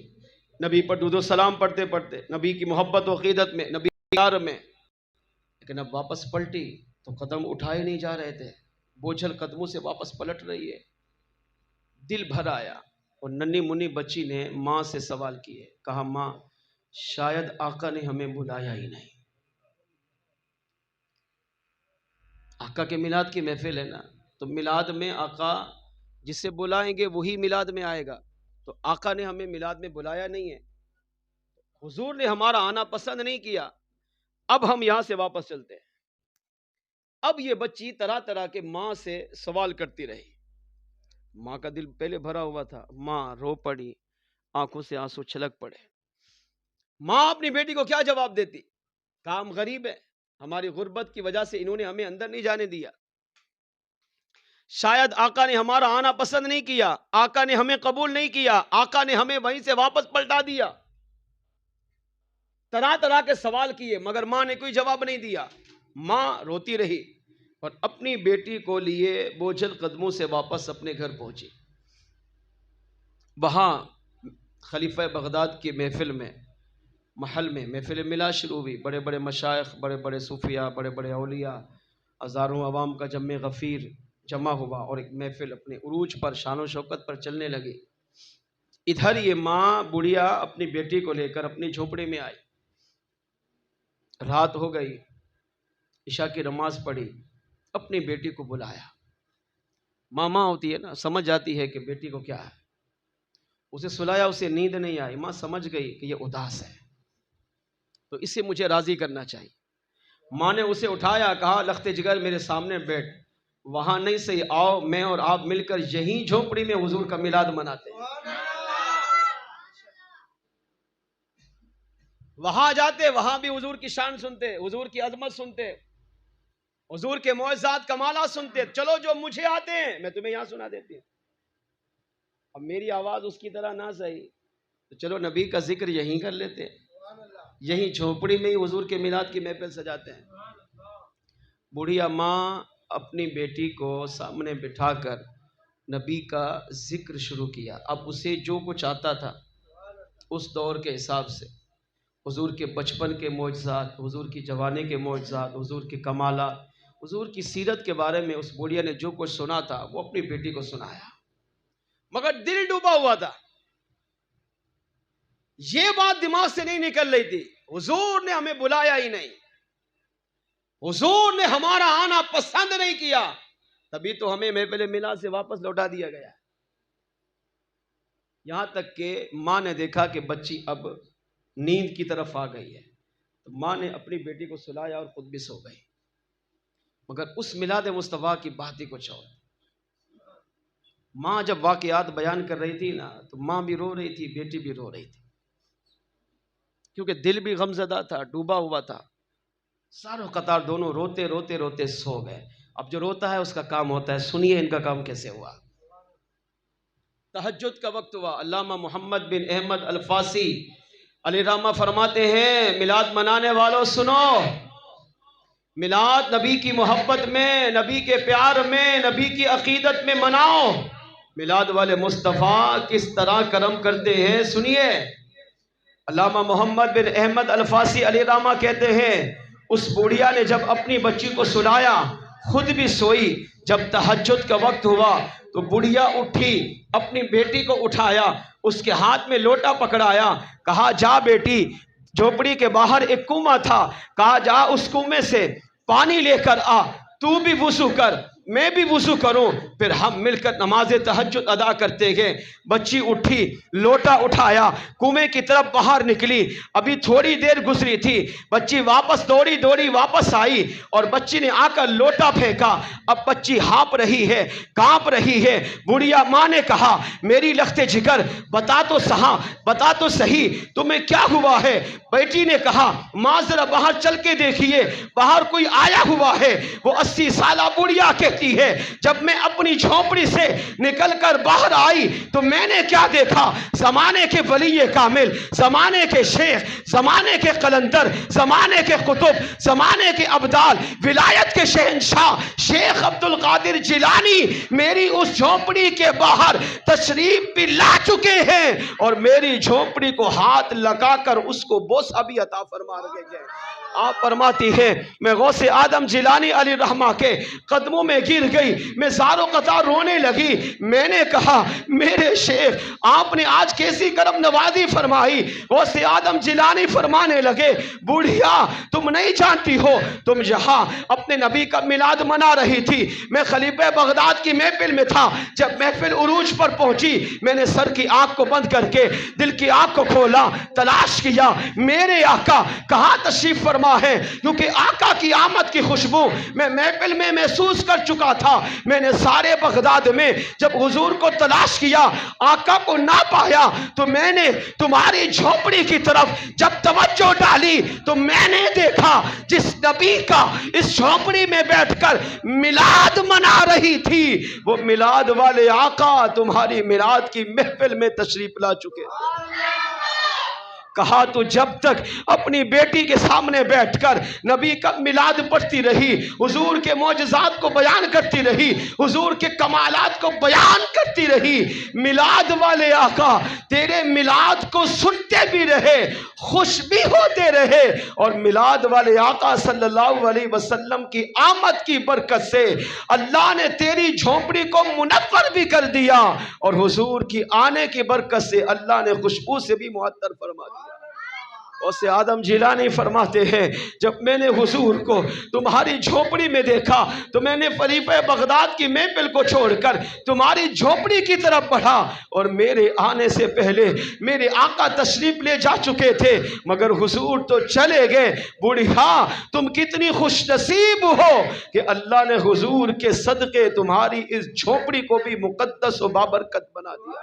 نبی پر درود و سلام پڑھتے پڑھتے، نبی کی محبت و عقیدت میں، نبی کے پیار میں، لیکن اب واپس پلٹی تو قدم اٹھائے نہیں جا رہے تھے، بوجھل قدموں سے واپس پلٹ رہی ہے۔ دل بھر آیا اور ننھی منی بچی نے ماں سے سوال کیے، کہا ماں شاید آقا نے ہمیں بلایا ہی نہیں۔ آقا کے میلاد کی محفل ہے نا، تو میلاد میں آقا جسے بلائیں گے وہی میلاد میں آئے گا، تو آقا نے ہمیں میلاد میں بلایا نہیں ہے، حضور نے ہمارا آنا پسند نہیں کیا، اب ہم یہاں سے واپس چلتے ہیں۔ اب یہ بچی طرح طرح کے ماں سے سوال کرتی رہی، ماں کا دل پہلے بھرا ہوا تھا، ماں رو پڑی، آنکھوں سے آنسو چھلک پڑے۔ ماں اپنی بیٹی کو کیا جواب دیتی؟ کام غریب ہے، ہماری غربت کی وجہ سے انہوں نے ہمیں اندر نہیں جانے دیا، شاید آقا نے ہمارا آنا پسند نہیں کیا، آقا نے ہمیں قبول نہیں کیا، آقا نے ہمیں وہیں سے واپس پلٹا دیا۔ طرح طرح کے سوال کیے مگر ماں نے کوئی جواب نہیں دیا۔ ماں روتی رہی اور اپنی بیٹی کو لیے بوجھل قدموں سے واپس اپنے گھر پہنچی۔ وہاں خلیفہ بغداد کی محفل میں، محل میں محفل ملا شروع ہوئی، بڑے بڑے مشائخ، بڑے بڑے صوفیاء، بڑے بڑے اولیاء، ہزاروں عوام کا جمع غفیر جمع ہوا اور ایک محفل اپنے عروج پر، شان و شوکت پر چلنے لگی۔ ادھر یہ ماں بڑھیا اپنی بیٹی کو لے کر اپنی جھوپڑی میں آئی، رات ہو گئی، عشاء کی نماز پڑھی، اپنی بیٹی کو بلایا۔ ماں ہوتی ہے نا، سمجھ جاتی ہے کہ بیٹی کو کیا ہے، اسے سلایا، اسے نیند نہیں آئی، ماں سمجھ گئی کہ یہ اداس ہے تو اسے مجھے راضی کرنا چاہیے۔ ماں نے اسے اٹھایا، کہا لخت جگر میرے سامنے بیٹھ، وہاں نہیں صحیح، آؤ میں اور آپ مل کر یہیں جھوپڑی میں حضور کا میلاد مناتے ہیں۔ وہاں جاتے، وہاں بھی حضور کی شان سنتے، حضور کی عظمت سنتے، حضور کے معجزات کمالات سنتے۔ چلو جو مجھے آتے ہیں میں تمہیں یہاں سنا دیتی ہوں، اب میری آواز اس کی طرح نہ صحیح تو چلو نبی کا ذکر یہیں کر لیتے ہیں، یہیں جھوپڑی میں ہی حضور کے میلاد کی محفل سجاتے ہیں۔ بڑھیا ماں اپنی بیٹی کو سامنے بٹھا کر نبی کا ذکر شروع کیا۔ اب اسے جو کچھ آتا تھا اس دور کے حساب سے، حضور کے بچپن کے معجزات، حضور کی جوانی کے معجزات، حضور کے کمالات، حضور کی سیرت کے بارے میں اس بڑھیا نے جو کچھ سنا تھا وہ اپنی بیٹی کو سنایا، مگر دل ڈوبا ہوا تھا، یہ بات دماغ سے نہیں نکل رہی تھی، حضور نے ہمیں بلایا ہی نہیں، حضور نے ہمارا آنا پسند نہیں کیا، تبھی تو ہمیں محفل میلاد سے واپس لوٹا دیا گیا۔ یہاں تک کہ ماں نے دیکھا کہ بچی اب نیند کی طرف آ گئی ہے تو ماں نے اپنی بیٹی کو سلایا اور خود بھی سو گئی، مگر اس میلاد مصطفیٰ کی بات ہی کچھ اور۔ ماں جب واقعات بیان کر رہی تھی نا تو ماں بھی رو رہی تھی، بیٹی بھی رو رہی تھی، کیونکہ دل بھی غمزدہ تھا، ڈوبا ہوا تھا، ساروں قطار دونوں روتے روتے روتے سو گئے۔ اب جو روتا ہے اس کا کام ہوتا ہے، سنیے ان کا کام کیسے ہوا۔ تہجد کا وقت ہوا، علامہ محمد بن احمد الفاسی علیہ رحمہ فرماتے ہیں میلاد منانے والوں سنو، میلاد نبی کی محبت میں، نبی کے پیار میں، نبی کی عقیدت میں مناؤ۔ میلاد والے مصطفیٰ کس طرح کرم کرتے ہیں سنیے۔ علامہ محمد بن احمد الفاسی علیہ رحمہ کہتے ہیں اس بوڑھیا نے جب اپنی بچی کو سلایا خود بھی سوئی، جب تہجد کا وقت ہوا تو بڑھیا اٹھی، اپنی بیٹی کو اٹھایا، اس کے ہاتھ میں لوٹا پکڑایا، کہا جا بیٹی، جھوپڑی کے باہر ایک کنواں تھا، کہا جا اس کنویں سے پانی لے کر آ، تو بھی وضو کر، میں بھی وضو کروں، پھر ہم مل کر نماز تہجد ادا کرتے گئے۔ بچی اٹھی، لوٹا اٹھایا، کنویں کی طرف باہر نکلی، ابھی تھوڑی دیر گزری تھی، بچی واپس دوڑی دوڑی واپس آئی اور بچی نے آ کر لوٹا پھینکا۔ اب بچی ہانپ رہی ہے، کانپ رہی ہے۔ بڑھیا ماں نے کہا میری لخت جگر بتا تو صحیح تمہیں کیا ہوا ہے؟ بیٹی نے کہا ماں ذرا باہر چل کے دیکھیے، باہر کوئی آیا ہوا ہے۔ وہ 80 سالہ بڑھیا کہتی ہے جب میں اپنی جھونپڑی سے نکل کر باہر آئی تو میں نے کیا دیکھا؟ زمانے کے ولی کامل، زمانے کے شیخ، زمانے کے قلندر، زمانے کے قطب، زمانے کے ابدال، ولایت کے شہنشاہ شیخ عبد القادر جیلانی میری اس جھونپڑی کے باہر تشریف بھی لا چکے ہیں اور میری جھونپڑی کو ہاتھ لگا کر اس کو بوسہ بھی عطا فرما رہے ہیں۔ آپ فرماتی ہیں میں غوث آدم جیلانی علیہ رحمہ کے قدموں میں گر گئی، میں زار و قطار رونے لگی۔ میں نے کہا میرے شیخ آپ نے آج کیسی کرم نوازی فرمائی؟ غوث آدم جیلانی فرمانے لگے بوڑھیا تم نہیں جانتی ہو، تم جہاں اپنے نبی کا میلاد منا رہی تھی، میں خلیفہ بغداد کی محفل میں تھا۔ جب محفل عروج پر پہنچی میں نے سر کی آنکھ کو بند کر کے دل کی آنکھ کو کھولا، تلاش کیا میرے آقا کہاں تشریف فرما ہے، کیونکہ آقا کی آمد کی خوشبو میں محفل میں محسوس کر چکا تھا۔ میں نے سارے بغداد میں جب حضور کو تلاش کیا آقا کو نہ پایا تو میں نے تمہاری جھونپڑی کی طرف جب توجہ ڈالی تو میں نے دیکھا جس نبی کا اس جھونپڑی میں بیٹھ کر میلاد منا رہی تھی وہ میلاد والے آقا تمہاری میلاد کی محفل میں تشریف لا چکے تھے۔ کہا تو جب تک اپنی بیٹی کے سامنے بیٹھ کر نبی کا میلاد پڑھتی رہی، حضور کے معجزات کو بیان کرتی رہی، حضور کے کمالات کو بیان کرتی رہی، میلاد والے آقا تیرے میلاد کو سنتے بھی رہے، خوش بھی ہوتے رہے، اور میلاد والے آقا صلی اللہ علیہ وسلم کی آمد کی برکت سے اللہ نے تیری جھونپڑی کو منور بھی کر دیا، اور حضور کی آنے کی برکت سے اللہ نے خوشبو سے بھی معطر فرما دیا۔ غوث آدم جیلانی فرماتے ہیں جب میں نے حضور کو تمہاری جھونپڑی میں دیکھا تو میں نے خلیفہ بغداد کی محفل کو چھوڑ کر تمہاری جھونپڑی کی طرف بڑھا، اور میرے آنے سے پہلے میرے آقا تشریف لے جا چکے تھے مگر حضور تو چلے گئے۔ بوڑھا تم کتنی خوش نصیب ہو کہ اللہ نے حضور کے صدقے تمہاری اس جھونپڑی کو بھی مقدس و بابرکت بنا دیا۔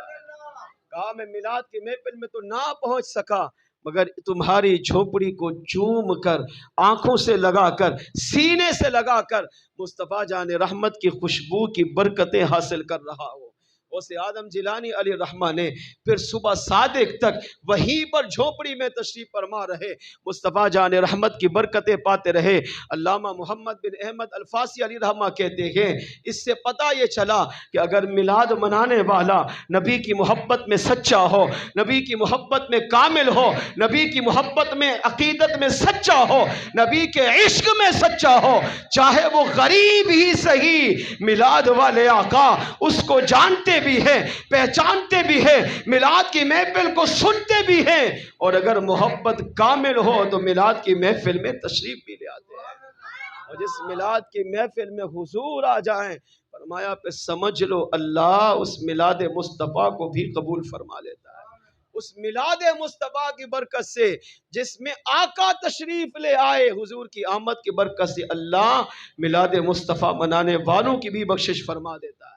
کہا میں میلاد کی محفل میں تو نہ پہنچ سکا مگر تمہاری جھونپڑی کو چوم کر آنکھوں سے لگا کر سینے سے لگا کر مصطفیٰ جان رحمت کی خوشبو کی برکتیں حاصل کر رہا ہو۔ غوث آدم جیلانی علیہ رحمہ نے پھر صبح صادق تک وہیں پر جھونپڑی میں تشریف فرما رہے، مصطفیٰ جان رحمت کی برکتیں پاتے رہے۔ علامہ محمد بن احمد الفاسی علیہ رحمہ کہتے ہیں اس سے پتہ یہ چلا کہ اگر میلاد منانے والا نبی کی محبت میں سچا ہو، نبی کی محبت میں کامل ہو، نبی کی محبت میں عقیدت میں سچا ہو، نبی کے عشق میں سچا ہو، چاہے وہ غریب ہی صحیح، میلاد والے آقا اس کو جانتے بھی ہیں، پہچانتے بھی ہیں، میلاد کی محفل کو سنتے بھی ہیں، اور اگر محبت کامل ہو تو میلاد کی محفل میں تشریف بھی لے آتے ہیں۔ اور جس میلاد کی محفل میں حضور آ جائیں فرمایا پہ سمجھ لو اللہ اس میلاد مصطفیٰ کو بھی قبول فرما لیتا ہے۔ اس میلاد مصطفیٰ کی برکت سے جس میں آقا تشریف لے آئے، حضور کی آمد کی برکت سے اللہ میلاد مصطفیٰ منانے والوں کی بھی بخشش فرما دیتا ہے۔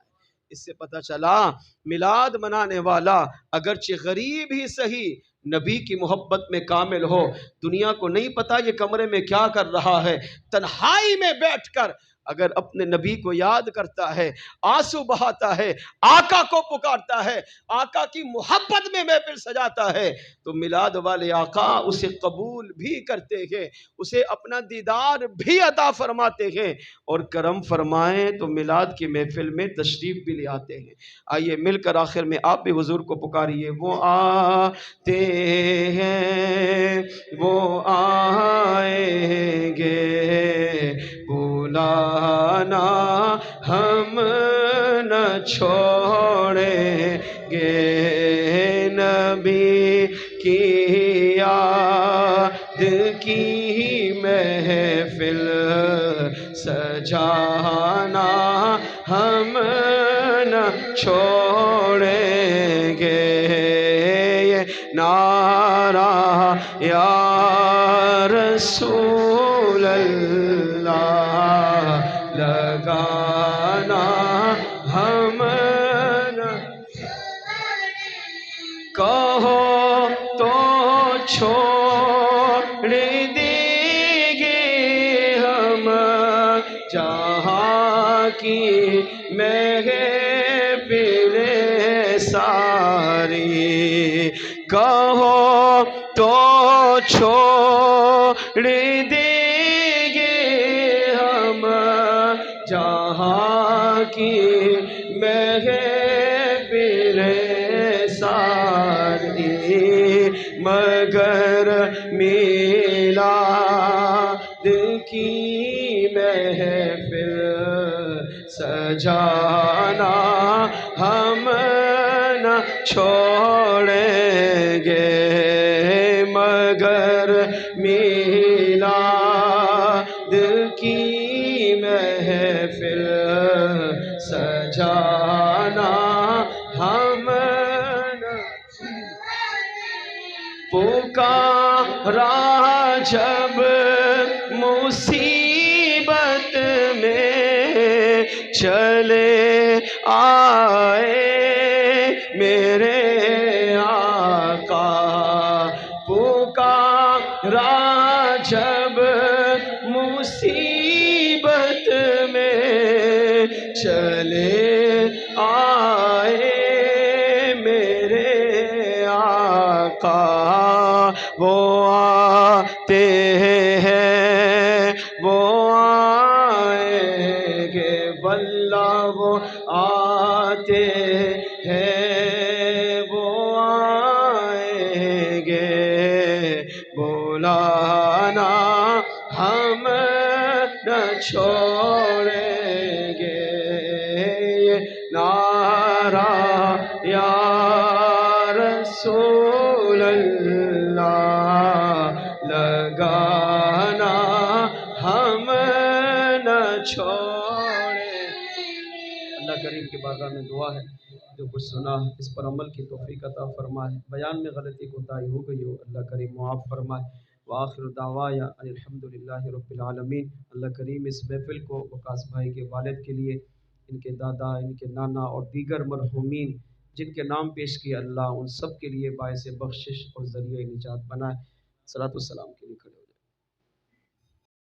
اس سے پتہ چلا میلاد منانے والا اگرچہ غریب ہی صحیح نبی کی محبت میں کامل ہو، دنیا کو نہیں پتا یہ کمرے میں کیا کر رہا ہے، تنہائی میں بیٹھ کر اگر اپنے نبی کو یاد کرتا ہے، آنسو بہاتا ہے، آقا کو پکارتا ہے، آقا کی محبت میں محفل سجاتا ہے تو میلاد والے آقا اسے قبول بھی کرتے ہیں، اسے اپنا دیدار بھی عطا فرماتے ہیں، اور کرم فرمائیں تو میلاد کی محفل میں تشریف بھی لے آتے ہیں۔ آئیے مل کر آخر میں آپ بھی حضور کو پکاریے، وہ آتے ہیں وہ آئیں گے، بلانا ہم نہ چھوڑیں گے، نبی کی یاد کی محفل سجانا چھوڑیں گے یہ نعرہ یا رسول اللہ لگانا ہم نہ کہو تو چھوڑ دیں گے ہم جہاں کی محفل ساری کہو تو چھوڑ دیں گے ہم جہاں کی محفل ساری مگر میلاد کی محفل سجانا ہم نہ چھوڑیں گے مگر میلاد کی محفل سجانا ہم نہ پکارا جب مصیبت میں چلے آئے میرے آقا پکارا جب مصیبت میں چلے آئے میرے آقا وہ آتے ہیں وہ آئیں گے واللہ وہ آتے ہیں وہ آئیں گے بلانا ہم نہ چھوڑیں گے یہ نعرہ یا رسول اللہ لگانا ہم نہ چھوڑیں۔ اللہ کریم کے بارگاہ میں دعا ہے جو کچھ سنا اس پر عمل کی توفیق عطا فرمائے، بیان میں غلطی کوتاہی ہو گئی ہو اللہ کریم معاف فرمائے۔ وآخر دعوایا الحمدللہ رب العالمین۔ اللہ کریم اس محفل کو وقاص بھائی کے والد کے لیے، ان کے دادا، ان کے نانا اور دیگر مرحومین جن کے نام پیش کیے اللہ ان سب کے لیے باعث بخشش اور ذریعہ نجات بنائے۔ صلاۃ والسلام کے لیے کھڑے